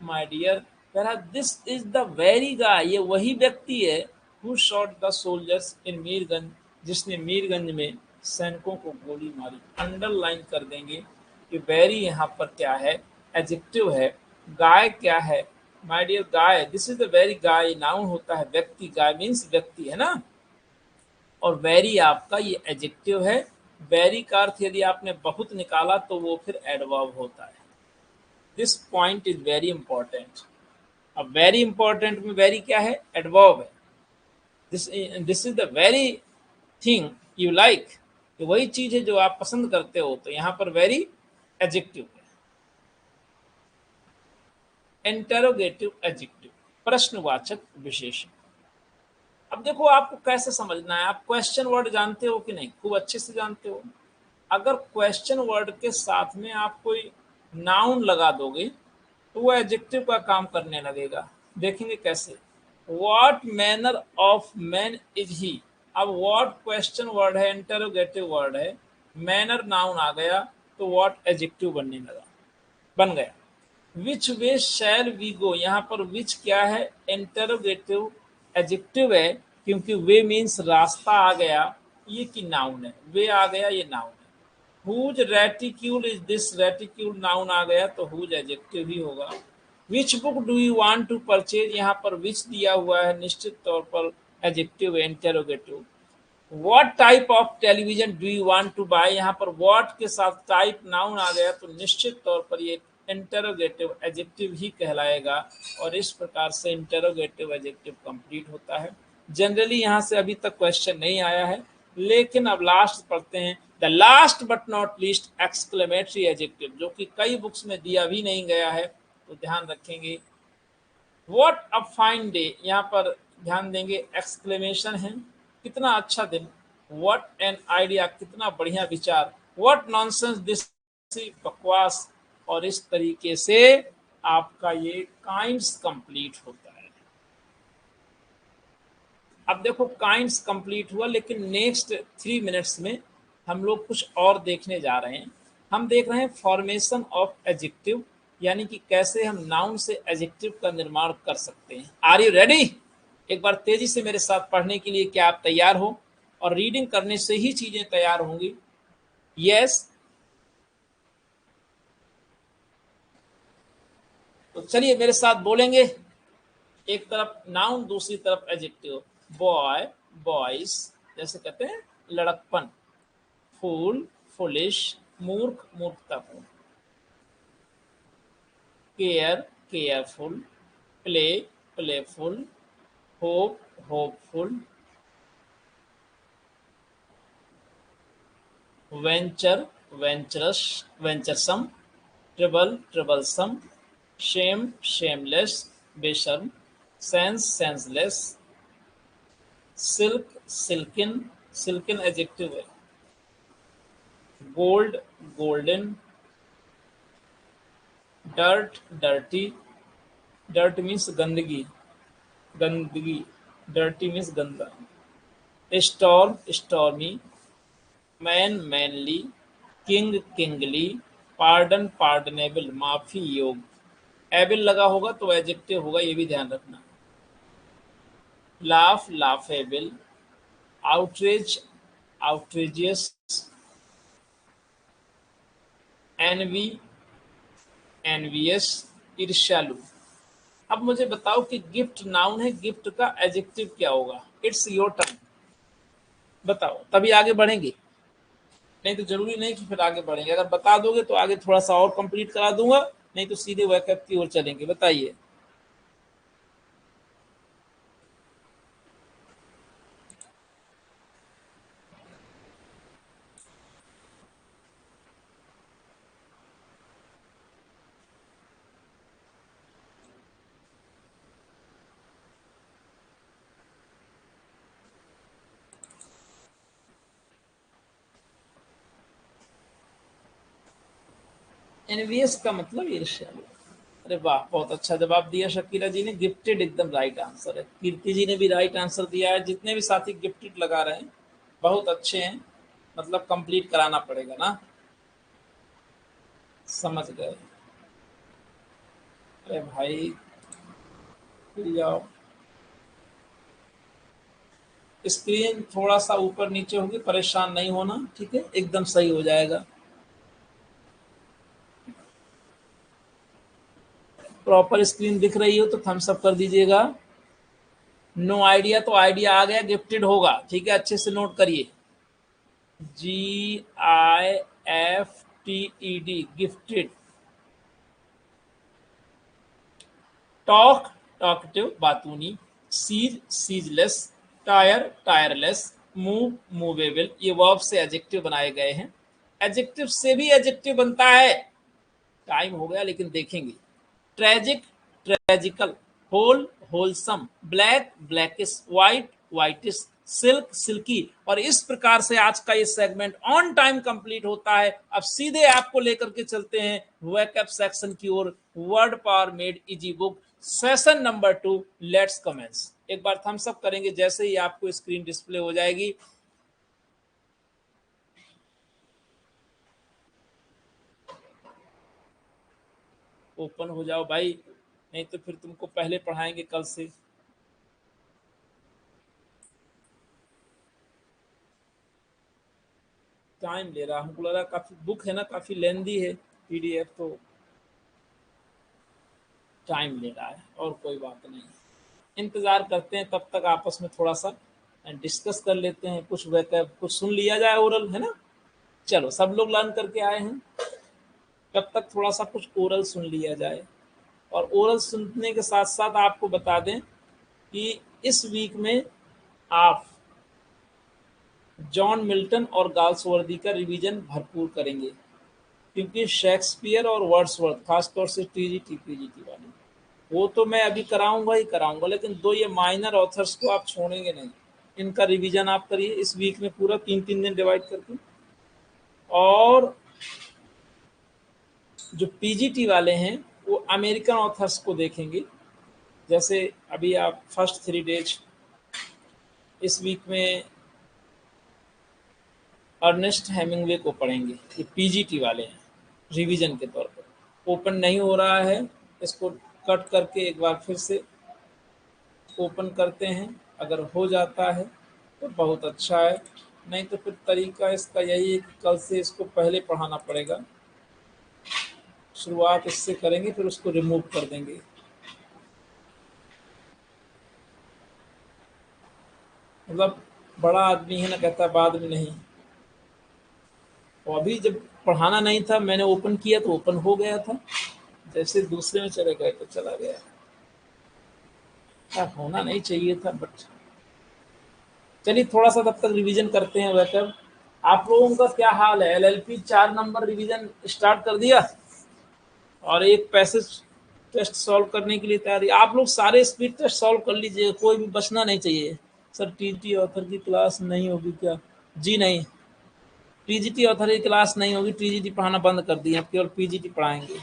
my dear, कह this is the very guy, ये वही व्यक्ति है, who shot the soldiers in Mirganj, जिसने मीरगंज में सैनिकों को गोली मारी। अंडरलाइन कर देंगे कि वेरी यहाँ पर क्या है, एडजेक्टिव है। गाय क्या है, my dear, guy, this is the very guy, noun होता है व्यक्ति, गाय मीन्स व्यक्ति, है ना। और वेरी आपका ये एडजेक्टिव है। वेरी का अर्थ यदि आपने बहुत निकाला तो वो फिर एडवर्ब होता है। This point is very important. अब वेरी इंपॉर्टेंट में वेरी क्या है, एडवर्ब है। This is the very thing you like, ये वही चीज है जो आप पसंद करते हो, तो यहाँ पर वेरी एडजेक्टिव है। इंटेरोगेटिव एडजेक्टिव, प्रश्नवाचक विशेषण। अब देखो आपको कैसे समझना है, आप क्वेश्चन वर्ड जानते हो कि नहीं, खूब अच्छे से जानते हो। अगर क्वेश्चन वर्ड के साथ में आप कोई नाउन लगा दोगे तो वो एडजेक्टिव का काम करने लगेगा। देखेंगे कैसे। What manner of man is he, अब व्हाट क्वेश्चन वर्ड है, इंटरोगेटिव वर्ड है, मैनर नाउन आ गया, तो व्हाट एडजेक्टिव बनने लगा, बन गया। विच वे शैल वी गो, यहाँ पर विच क्या है, इंटरोगेटिव एडजेक्टिव है, क्योंकि वे मीन्स रास्ता आ गया, ये की नाउन है, वे आ गया ये नाउन है। Whose reticule is this, reticule noun आ गया तो हुज एडजेक्टिव ही होगा। Which book do you want to purchase, यहाँ पर विच दिया हुआ है, निश्चित तौर पर एडजेक्टिव है, interrogative. What type of television do you want to buy, यहाँ पर व्हाट के साथ टाइप नाउन आ गया तो निश्चित तौर पर ये इंटेरोगेटिव एडजेक्टिव ही कहलाएगा। और इस प्रकार से इंटेरोगेटिव एडजेक्टिव कंप्लीट होता है। जनरली यहाँ से अभी तक क्वेश्चन नहीं आया है, लेकिन अब लास्ट पढ़ते हैं, the last but not least exclamatory adjective, जो कि कई बुक्स में दिया भी नहीं गया है, तो ध्यान रखेंगे। व्हाट अ फाइन डे, यहाँ पर ध्यान देंगे, एक्सक्लेमेशन है, कितना अच्छा दिन। व्हाट एन आइडिया, कितना बढ़िया विचार। व्हाट नॉनसेंस दिस, बकवास। और इस तरीके से आपका ये काइंड्स कंप्लीट होता है। अब देखो काइंड्स कंप्लीट हुआ, लेकिन नेक्स्ट 3 मिनट्स में हम लोग कुछ और देखने जा रहे हैं। हम देख रहे हैं फॉर्मेशन ऑफ एडजेक्टिव, यानी कि कैसे हम नाउन से एडजेक्टिव का निर्माण कर सकते हैं। Are you ready? एक बार तेजी से मेरे साथ पढ़ने के लिए, क्या आप तैयार हो? और रीडिंग करने से ही चीजें तैयार होंगी। यस, तो चलिए मेरे साथ बोलेंगे। एक तरफ नाउन, दूसरी तरफ एडजेक्टिव। बॉय, बॉयज, जैसे कहते हैं लड़कपन। फूल, फुलिश, मूर्ख, मूर्खतापूर्ण। Care, careful. Play, playful. Hope, hopeful. Venture, venturous, venturesome. Trouble, troublesome. Shame, shameless, बेशर्म। Sense, senseless. Silk, silken, silken adjective है। Gold, golden. Dirt, dirty, dirt means गंदगी, गंदगी, डर्टी मीन्स गंदा। Storm, stormy. Man, manly. King, kingly. Pardon, pardonable, माफी योग्य। Able लगा होगा तो एडजेक्टिव होगा, ये भी ध्यान रखना। Laugh, laughable. Outrage, outrageous. Envy, envious, ईर्ष्यालु। अब मुझे बताओ कि गिफ्ट नाउन है, गिफ्ट का एडजेक्टिव क्या होगा? इट्स योर टर्न, बताओ, तभी आगे बढ़ेंगे। नहीं तो जरूरी नहीं कि फिर आगे बढ़ेंगे, अगर बता दोगे तो आगे थोड़ा सा और कंप्लीट करा दूंगा, नहीं तो सीधे वैकअप की ओर चलेंगे। बताइए। एनवियस का मतलब ईर्ष्यालु। अरे वाह, बहुत अच्छा जवाब दिया शकीला जी ने। गिफ्टेड एकदम राइट आंसर है। कीर्ति जी ने भी राइट आंसर दिया है। जितने भी साथी गिफ्टेड लगा रहे हैं बहुत अच्छे हैं, मतलब कंप्लीट कराना पड़ेगा ना। समझ गए? अरे भाई, फिर जाओ। स्क्रीन थोड़ा सा ऊपर नीचे होगी, परेशान नहीं होना, ठीक है, एकदम सही हो जाएगा। प्रॉपर स्क्रीन दिख रही हो तो थम्स अप कर दीजिएगा। नो आइडिया तो आइडिया आ गया, गिफ्टेड होगा, ठीक है, अच्छे से नोट करिए। GIFTED, gifted. टॉक, टॉकटिव, बातूनी। Cease, ceaseless. Tire, tireless. Move, movable. ये वर्ब से एडजेक्टिव बनाए गए हैं। एडजेक्टिव से भी एडजेक्टिव बनता है। टाइम हो गया लेकिन देखेंगे। Tragic, tragical. Whole, wholesome. Black, blackish. White, whitish. Silk, silky. और इस प्रकार से आज का ये सेगमेंट ऑन टाइम कंप्लीट होता है। अब सीधे आपको लेकर के चलते हैं वेकअप सेक्शन की ओर। Word power made easy book session number 2। Let's commence. एक बार थम्स अप करेंगे जैसे ही आपको स्क्रीन डिस्प्ले हो जाएगी। ओपन हो जाओ भाई, नहीं तो फिर तुमको पहले पढ़ाएंगे कल से। टाइम ले रहा, हमको लगा काफी बुक है ना, काफी लेंदी है PDF, तो टाइम ले रहा है, और कोई बात नहीं। इंतजार करते हैं, तब तक आपस में थोड़ा सा डिस्कस कर लेते हैं। कुछ वैकअप कुछ सुन लिया जाए, ओरल है ना। चलो, सब लोग लर्न करके आए हैं, तब तक थोड़ा सा कुछ ओरल सुन लिया जाए। और ओरल सुनने के साथ साथ आपको बता दें कि इस वीक में आप जॉन मिल्टन और गाल्सवर्दी का रिवीजन भरपूर करेंगे, क्योंकि शेक्सपियर और वर्ड्सवर्थ, खासतौर से TGT PGT वाली, वो तो मैं अभी कराऊंगा ही कराऊंगा, लेकिन दो ये माइनर ऑथर्स को आप छोड़ेंगे नहीं। इनका रिवीजन आप करिए इस वीक में पूरा, 3-3 दिन डिवाइड करके। और जो PGT वाले हैं वो अमेरिकन ऑथर्स को देखेंगे। जैसे अभी आप फर्स्ट 3 डेज इस वीक में अर्नेस्ट हेमिंगवे को पढ़ेंगे, ये PGT वाले हैं रिवीजन के तौर पर। ओपन नहीं हो रहा है, इसको कट करके एक बार फिर से ओपन करते हैं। अगर हो जाता है तो बहुत अच्छा है, नहीं तो फिर तरीका इसका यही है कि कल से इसको पहले पढ़ाना पड़ेगा। शुरुआत इससे करेंगे, फिर उसको रिमूव कर देंगे। मतलब बड़ा आदमी है ना, कहता बाद में नहीं। और अभी जब पढ़ाना नहीं था, मैंने ओपन किया तो ओपन हो गया था, जैसे दूसरे में चले गए तो चला गया। होना नहीं चाहिए था, बट चलिए थोड़ा सा तब तक रिवीजन करते हैं। वैसे आप लोगों का क्या हाल है? एलएलपी 4 नंबर रिवीजन स्टार्ट कर दिया और एक पैसेज टेस्ट सॉल्व करने के लिए तैयारी। आप लोग सारे स्पीड टेस्ट सॉल्व कर लीजिए, कोई भी बचना नहीं चाहिए। सर टीजीटी ऑथर की क्लास नहीं होगी क्या? जी नहीं, टीजीटी ऑथर की क्लास नहीं होगी। टीजीटी पढ़ाना बंद कर दिए, अब केवल पीजीटी पढ़ाएंगे।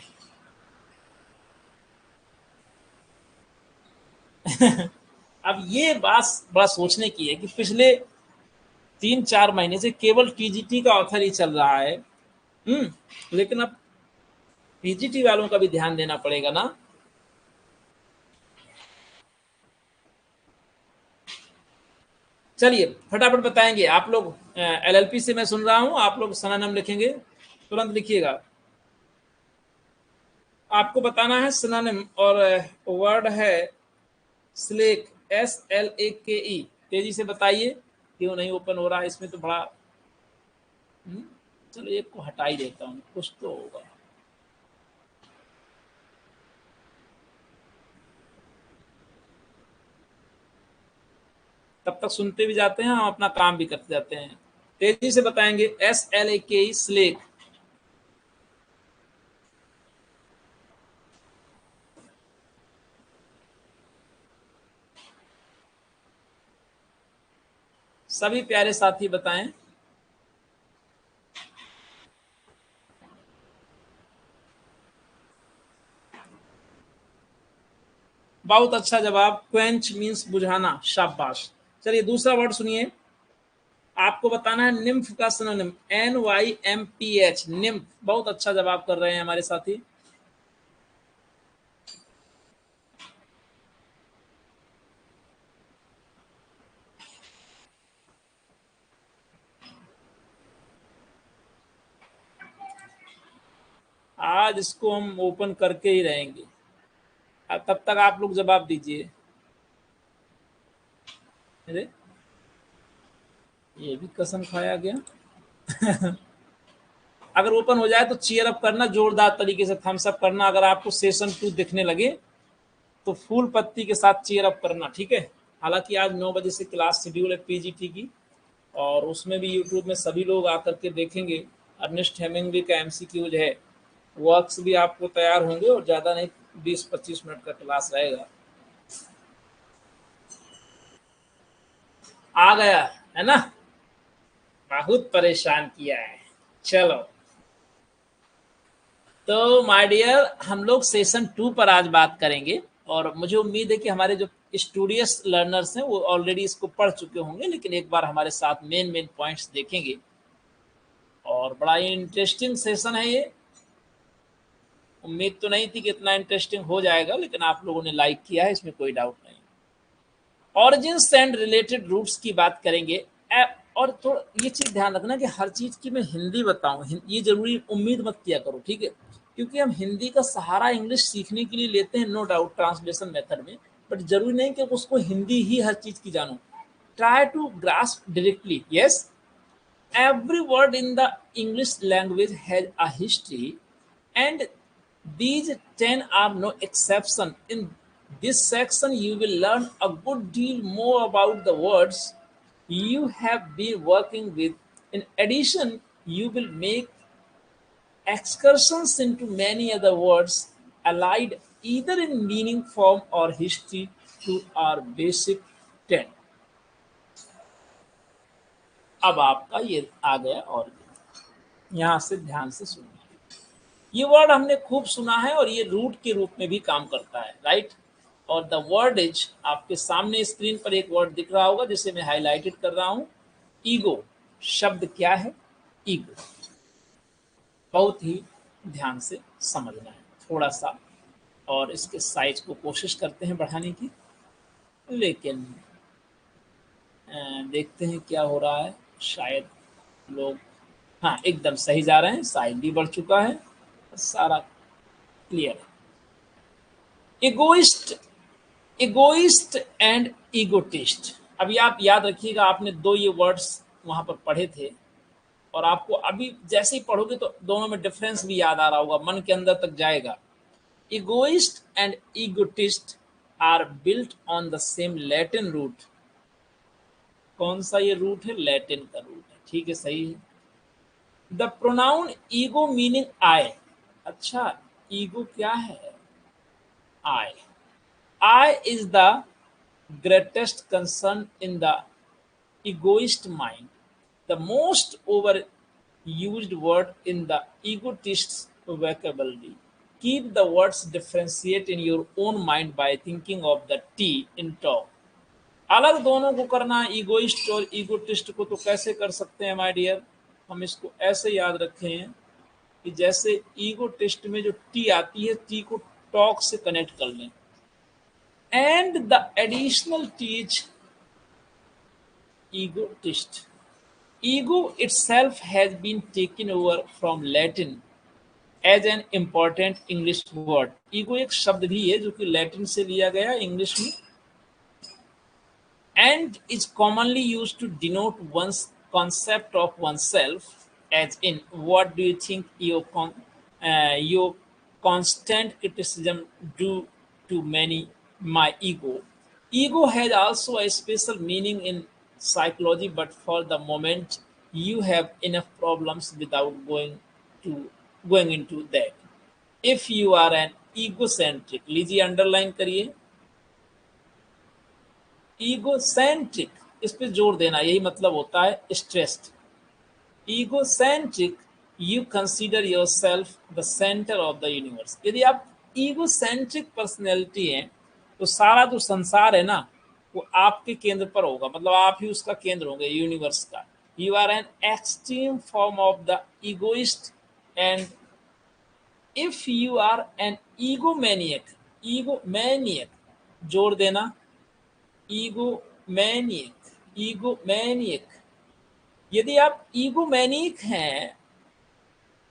अब ये बात बड़ा सोचने की है कि पिछले 3-4 महीने से केवल टीजीटी का ऑथर ही चल रहा है। लेकिन अब पीजीटी वालों का भी ध्यान देना पड़ेगा ना। चलिए फटाफट बताएंगे आप लोग। एलएलपी से मैं सुन रहा हूं, आप लोग सिनोनिम लिखेंगे, तुरंत लिखिएगा। आपको बताना है सिनोनिम, और वर्ड है स्लेक, SLAKE। तेजी से बताइए, क्यों नहीं ओपन हो रहा है इसमें? तो बड़ा चलो एक को हटा ही देता हूँ, कुछ तो होगा। तब तक सुनते भी जाते हैं, हम अपना काम भी करते जाते हैं। तेजी से बताएंगे, SLAKE स्लेक। सभी प्यारे साथी बताएं। बहुत अच्छा जवाब। क्वेंच मीन्स बुझाना, शाबाश। चलिए दूसरा वर्ड सुनिए। आपको बताना है निम्फ का सिनोनिम, NYMPH, निम्फ। बहुत अच्छा जवाब कर रहे हैं हमारे साथी। आज इसको हम ओपन करके ही रहेंगे। तब तक आप लोग जवाब दीजिए। अरे ये भी कसम खाया गया। अगर ओपन हो जाए तो चीयर अप करना, जोरदार तरीके से थम्स अप करना। अगर आपको सेशन 2 दिखने लगे तो फूल पत्ती के साथ चीयर अप करना, ठीक है। हालांकि आज 9 बजे से क्लास शेड्यूल है पीजीटी की, और उसमें भी यूट्यूब में सभी लोग आकर के देखेंगे। अर्नेस्ट हेमिंग्वे का एमसीक्यूज है, वर्क्स भी आपको तैयार होंगे, और ज़्यादा नहीं 20-25 मिनट का क्लास रहेगा। आ गया है ना? बहुत परेशान किया है। चलो तो माय डियर, हम लोग सेशन 2 पर आज बात करेंगे, और मुझे उम्मीद है कि हमारे जो स्टूडियस लर्नर्स हैं वो ऑलरेडी इसको पढ़ चुके होंगे, लेकिन एक बार हमारे साथ मेन पॉइंट्स देखेंगे। और बड़ा ही इंटरेस्टिंग सेशन है ये। उम्मीद तो नहीं थी कि इतना इंटरेस्टिंग हो जाएगा, लेकिन आप लोगों ने लाइक किया है, इसमें कोई डाउट नहीं। ऑरिजिन्स एंड रिलेटेड रूट्स की बात करेंगे। और थोड़ा ये चीज़ ध्यान रखना कि हर चीज़ की मैं हिंदी बताऊं, ये जरूरी उम्मीद मत किया करो, ठीक है। क्योंकि हम हिंदी का सहारा इंग्लिश सीखने के लिए लेते हैं, नो डाउट, ट्रांसलेशन मेथड में। बट जरूरी नहीं कि उसको हिंदी ही हर चीज़ की जानो। Try to grasp directly, yes. Every word in the English language has a history, and these 10 are no exception. In this section, you will learn a good deal more about the words you have been working with. In addition, you will make excursions into many other words allied either in meaning, form, or history to our basic 10. अब आपका ये आ गया, और यहाँ से ध्यान से सुनिए। ये वर्ड हमने खूब सुना है, और ये रूट के रूप में भी काम करता है, राइट। और द वर्ड इज, आपके सामने स्क्रीन पर एक वर्ड दिख रहा होगा जिसे मैं हाईलाइटेड कर रहा हूं, ईगो। शब्द क्या है? ईगो। बहुत ही ध्यान से समझना है। थोड़ा सा, और इसके साइज को कोशिश करते हैं बढ़ाने की, लेकिन देखते हैं क्या हो रहा है। शायद लोग, हाँ एकदम सही जा रहे हैं, साइज भी बढ़ चुका है, सारा क्लियर है। Egoist, egoist and egotist. अभी आप याद रखिएगा, आपने दो ये वर्ड्स वहां पर पढ़े थे, और आपको अभी जैसे ही पढ़ोगे तो दोनों में डिफरेंस भी याद आ रहा होगा, मन के अंदर तक जाएगा। Egoist and egotist are built on the same Latin root. कौन सा ये रूट है? लैटिन का रूट है, ठीक है, सही है। The pronoun ego meaning I. अच्छा, ईगो क्या है? I. I is the greatest concern in the egoist mind, the most overused word in the egotist's vocabulary. Keep the words differentiate in your own mind by thinking of the T in talk. अलग दोनों को करना, egoist और egotist को, तो कैसे कर सकते हैं माय डियर? हम इसको ऐसे याद रखे हैं कि जैसे ईगोटिस्ट में जो टी आती है, टी को टॉक से कनेक्ट कर लें, and the additional teach egotist. Ego itself has been taken over from Latin as an important English word. Ego एक शब्द भी है जो कि लैटिन से लिया गया इंग्लिश में, and is commonly used to denote one's concept of oneself, as in, what do you think your constant criticism do to many my ego. Ego has also a special meaning in psychology, but for the moment you have enough problems without to going into that. If you are an egocentric, लीजिए underline करिए, egocentric, इस पे जोर देना, यही मतलब होता है stressed. Egocentric, you consider yourself the centre of the universe. यदि आप ईगोसेंट्रिक पर्सनैलिटी हैं तो सारा जो संसार है ना, वो आपके केंद्र पर होगा, मतलब आप ही उसका केंद्र होंगे, यूनिवर्स का। You are an extreme form of the egoist, and if you are an egomaniac, egomaniac, जोड़ देना, ईगोमैनियक, ईगोमैनियक, यदि आप ईगोमैनिक हैं,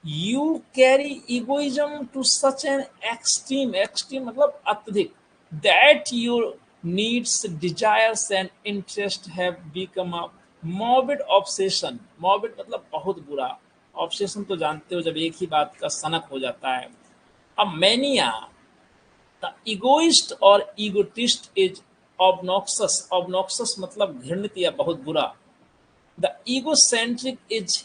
you carry egoism to such an extreme, extreme मतलब अत्यधिक, that your needs, desires and interest have become a morbid obsession. Morbid मतलब बहुत बुरा, ऑब्सेशन तो जानते हो जब एक ही बात का सनक हो जाता है। अब मैनिया, द इगोइस्ट और ईगोटिस्ट इज obnoxious, obnoxious मतलब घृणित या बहुत बुरा। The egocentric is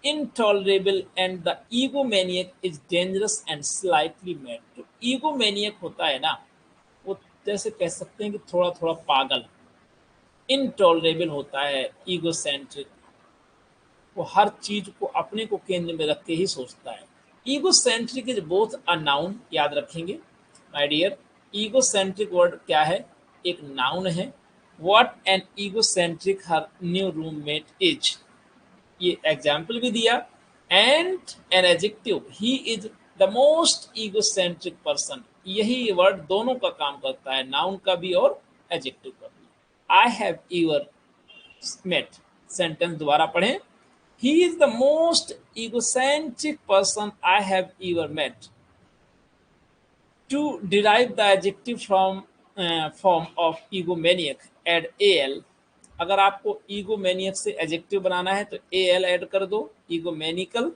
intolerable and the egomaniac is dangerous and slightly mad. तो egomaniac होता है ना, वो जैसे कह सकते हैं कि थोड़ा थोड़ा पागल। intolerable होता है egocentric, वो हर चीज को अपने को केंद्र में रख के ही सोचता है। egocentric is both a noun, याद रखेंगे माय डियर। egocentric वर्ड क्या है? एक नाउन है। What an egocentric her new roommate is, ये एग्जाम्पल भी दिया। And an adjective, he is the most egocentric person, यही वर्ड दोनों का काम करता है, नाउन का भी और एडजेक्टिव का भी। I have ever met, sentence दोबारा पढ़ें, he is the most egocentric person I have ever met. To derive the adjective from form of egomaniac, add al। अगर आपको egomaniac से adjective बनाना है तो al ऐड कर दो, egomaniacal।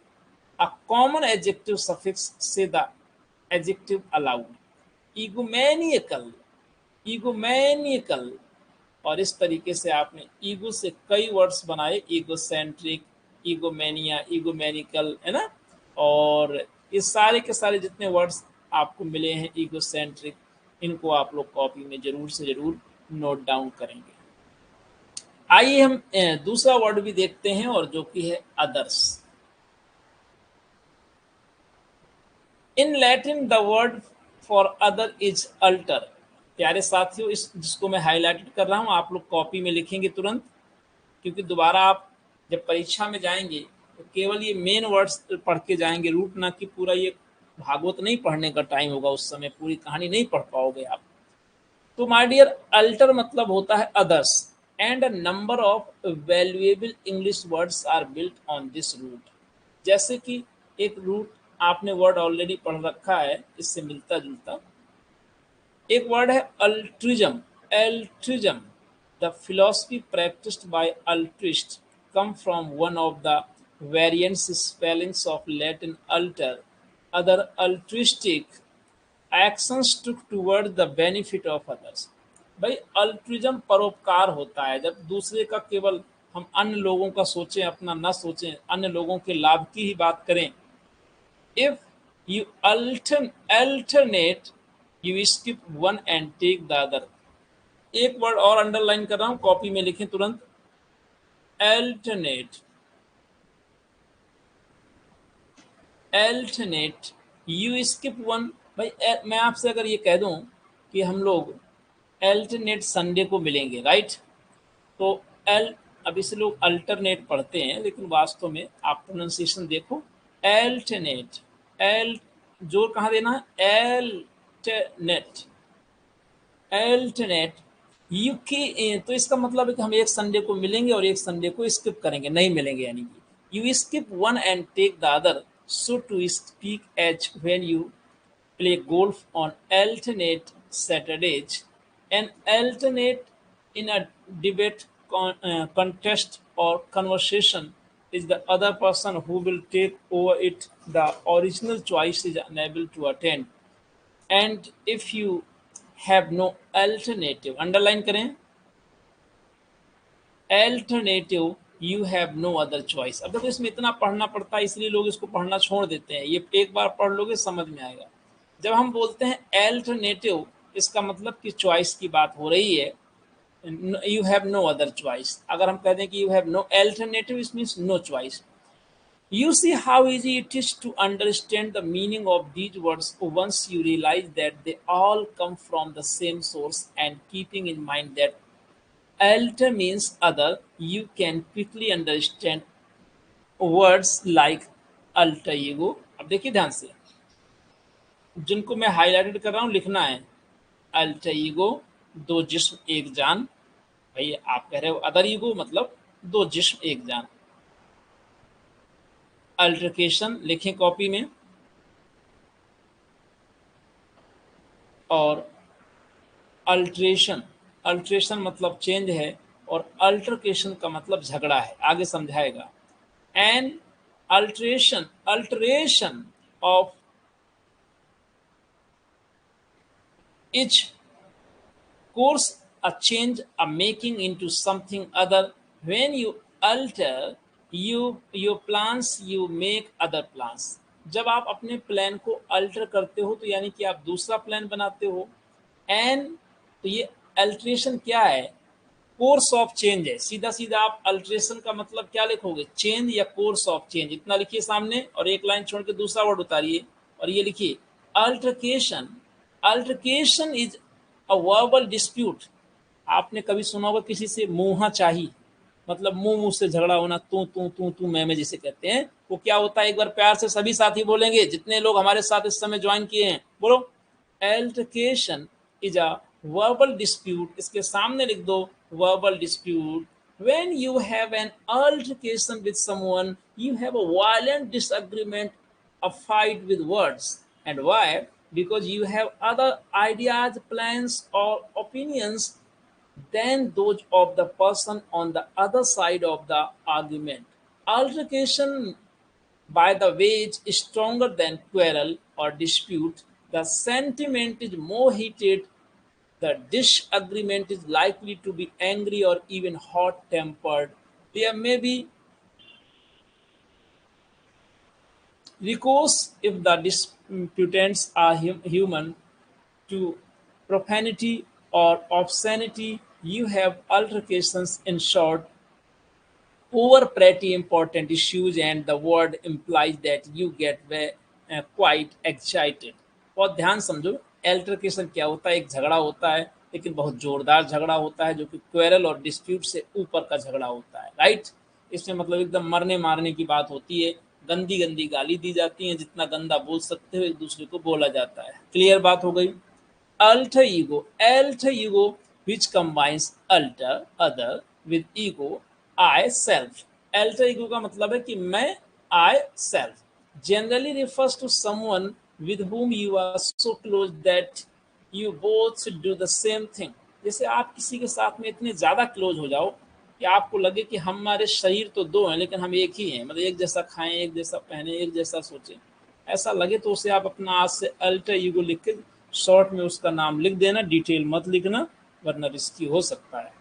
A common adjective suffix से the adjective allowed, egomaniacal, egomaniacal। और इस तरीके से आपने ईगो से कई वर्ड्स बनाए, egocentric, egomania, egomaniacal, है ना। और ये सारे के सारे जितने वर्ड्स आपको मिले हैं ईगोसेंट्रिक, इनको आप लोग कॉपी में जरूर से जरूर नोट डाउन करेंगे। आइए हम दूसरा वर्ड भी देखते हैं, और जो कि है others. In Latin the word for other is alter. प्यारे साथियों, इस जिसको मैं हाईलाइटेड कर रहा हूं, आप लोग कॉपी में लिखेंगे तुरंत, क्योंकि दोबारा आप जब परीक्षा में जाएंगे तो केवल ये मेन वर्ड्स पढ़ के जाएंगे, रूट ना कि पूरा ये भागवत नहीं पढ़ने का टाइम होगा उस समय, पूरी कहानी नहीं पढ़ पाओगे आप। तो माय डियर, अल्टर मतलब होता है others, and a number of valuable English words are built on this root. जैसे कि एक रूट आपने वर्ड ऑलरेडी पढ़ रखा है इससे मिलता जुलता, एक वर्ड है altruism. Altruism, the philosophy practiced by altruists, come from one of the variants spellings of Latin alter, other altruistic actions took toward the benefit of others। भाई अल्ट्रिज्म परोपकार होता है, जब दूसरे का केवल हम अन्य लोगों का सोचें, अपना न सोचें, अन्य लोगों के लाभ की ही बात करें। If you alternate, you skip one and take the other। एक वर्ड और अंडरलाइन कर रहा हूं, कॉपी में लिखें तुरंत, alternate। alternate, you skip one। भाई मैं आपसे अगर ये कह दूं कि हम लोग alternate संडे को मिलेंगे, राइट, तो एल, अब इसे लोग अल्टरनेट पढ़ते हैं, लेकिन वास्तव में आप प्रोनाउंसिएशन देखो, एल्टरनेट। एल जोर कहाँ देना है, एल्टरनेट। एल्टरनेट यूके, तो इसका मतलब है कि हम एक संडे को मिलेंगे और एक संडे को स्किप करेंगे, नहीं मिलेंगे, यानी कि you skip one and take the other, so to speak as when you play golf on alternate Saturdays, and alternate in a debate, contest, or conversation is the other person who will take over it. The original choice is unable to attend. And if you have no alternative, underline करें, alternative, you have no other choice। अब देखो इसमें इतना पढ़ना पड़ता है, इसलिए लोग इसको पढ़ना छोड़ देते हैं, ये एक बार पढ़ लोगे समझ में आएगा। जब हम बोलते हैं अल्टरनेटिव, इसका मतलब कि चॉइस की बात हो रही है, you have no other choice. अगर हम कह दें कि you have no alternative, it means no choice. You see how easy it is to understand the meaning of these words once you realize that they all come from the same source, and keeping in mind that alter means other, you can quickly understand words like alter ego। अब देखिए ध्यान से, जिनको मैं highlighted कर रहा हूँ लिखना है, अल्टर ईगो, दो जिस्म एक जान। भाई आप कह रहे हो अदर ईगो, मतलब दो जिस्म एक जान। अल्टरकेशन लिखें कॉपी में, और अल्ट्रेशन, अल्ट्रेशन मतलब चेंज है, और अल्टरकेशन का मतलब झगड़ा है, आगे समझाएगा। And alteration, alteration of each course, a change, a making into something other। When you alter your plans, you make other plans। जब आप अपने प्लान को अल्टर करते हो तो यानी कि आप दूसरा प्लान बनाते हो। एंड तो ये अल्ट्रेशन क्या है, कोर्स ऑफ चेंज है। सीधा सीधा आप अल्ट्रेशन का मतलब क्या लिखोगे, चेंज या कोर्स ऑफ चेंज। इतना लिखिए सामने, और एक लाइन छोड़ के दूसरा वर्ड उतारिए, और ये लिखिए altercation. Altercation is a verbal dispute. आपने कभी सुना होगा किसी से मुँहा चाही, मतलब मुंह मुंह से झगड़ा होना, तू मैं जिसे कहते हैं, वो क्या होता है, एक बार प्यार से सभी साथी बोलेंगे, जितने लोग हमारे साथ इस समय ज्वाइन किए हैं, बोलो, altercation is a verbal dispute। इसके सामने लिख दो verbal dispute। When you have an altercation with someone, you have a violent disagreement, a fight with words। And why? Because you have other ideas, plans, or opinions than those of the person on the other side of the argument। Altercation, by the way, is stronger than quarrel or dispute. The sentiment is more heated. The disagreement is likely to be angry or even hot tempered. There may be recourse if the disputants are human to profanity or obscenity. You have altercations, in short, over pretty important issues, and the word implies that you get quite excited। बहुत ध्यान समझो, एल्टरकेशन क्या होता है, एक झगड़ा होता है, लेकिन बहुत जोरदार झगड़ा होता है, जो कि क्वेरल और डिस्प्यूट से ऊपर का झगड़ा होता है, राइट। इसमें मतलब एकदम मरने मारने की बात होती है, गंदी गंदी गाली दी जाती हैं, जितना गंदा बोल सकते हो एक दूसरे को बोला जाता है। क्लियर बात हो गई। Alter ego which combines alter other with ego I self। Alter ego का मतलब है कि मैं I self generally refers to someone with whom you are so close that you both do the same thing। जैसे आप किसी के साथ में इतने ज्यादा क्लोज हो जाओ कि आपको लगे कि हमारे शरीर तो दो हैं लेकिन हम एक ही हैं, मतलब एक जैसा खाएं, एक जैसा पहने, एक जैसा सोचें, ऐसा लगे तो उसे आप अपना आज से अल्टर ईगो लिख के शॉर्ट में उसका नाम लिख देना, डिटेल मत लिखना वरना रिस्की हो सकता है।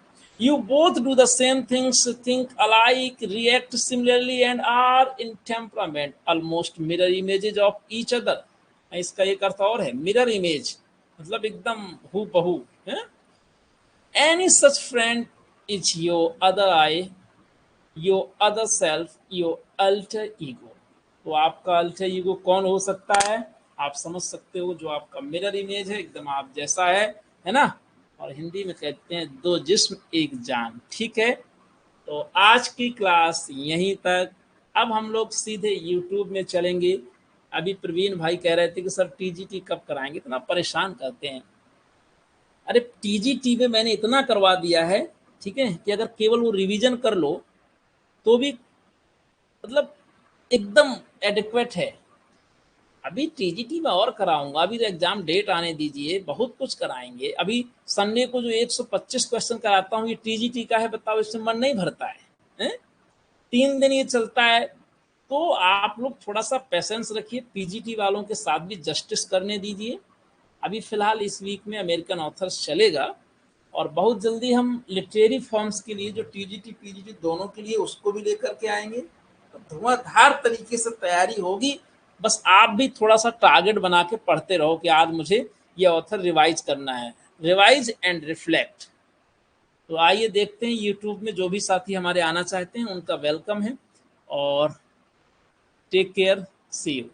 You both do the same things, think alike, react similarly and are in temperament almost mirror images of each other। इसका एक अर्थ और है, मिरर इमेज मतलब एकदम हूबहू है। Any such friend is your other I, your other self, your alter ego। तो आपका अल्टर ईगो कौन हो सकता है? आप समझ सकते हो, जो आपका मिरर इमेज है, एकदम आप जैसा है ना। और हिंदी में कहते हैं दो जिस्म एक जान। ठीक है, तो आज की क्लास यहीं तक। अब हम लोग सीधे यूट्यूब में चलेंगे। अभी प्रवीण भाई कह रहे थे कि सर टीजीटी कब कराएंगे, इतना परेशान करते हैं। अरे टीजीटी में मैंने इतना करवा दिया है, ठीक है, कि अगर केवल वो रिवीजन कर लो तो भी मतलब एकदम एडिक्वेट है। अभी टीजीटी में और कराऊंगा, अभी तो एग्जाम डेट आने दीजिए, बहुत कुछ कराएंगे। अभी संडे को जो 125 क्वेश्चन कराता हूँ ये टीजीटी का है, बताओ इसमें मन नहीं भरता है? 3 दिन ये चलता है। तो आप लोग थोड़ा सा पेशेंस रखिए, पीजीटी वालों के साथ भी जस्टिस करने दीजिए। अभी फिलहाल इस वीक में अमेरिकन ऑथर्स चलेगा और बहुत जल्दी हम लिटरेरी फॉर्म्स के लिए जो टीजीटी पीजीटी दोनों के लिए उसको भी लेकर के आएंगे। तो धुआंधार तरीके से तैयारी होगी। बस आप भी थोड़ा सा टारगेट बना के पढ़ते रहो कि आज मुझे ये ऑथर रिवाइज करना है, रिवाइज एंड रिफ्लेक्ट। तो आइए देखते हैं, यूट्यूब में जो भी साथी हमारे आना चाहते हैं उनका वेलकम है। और टेक केयर, सी यू।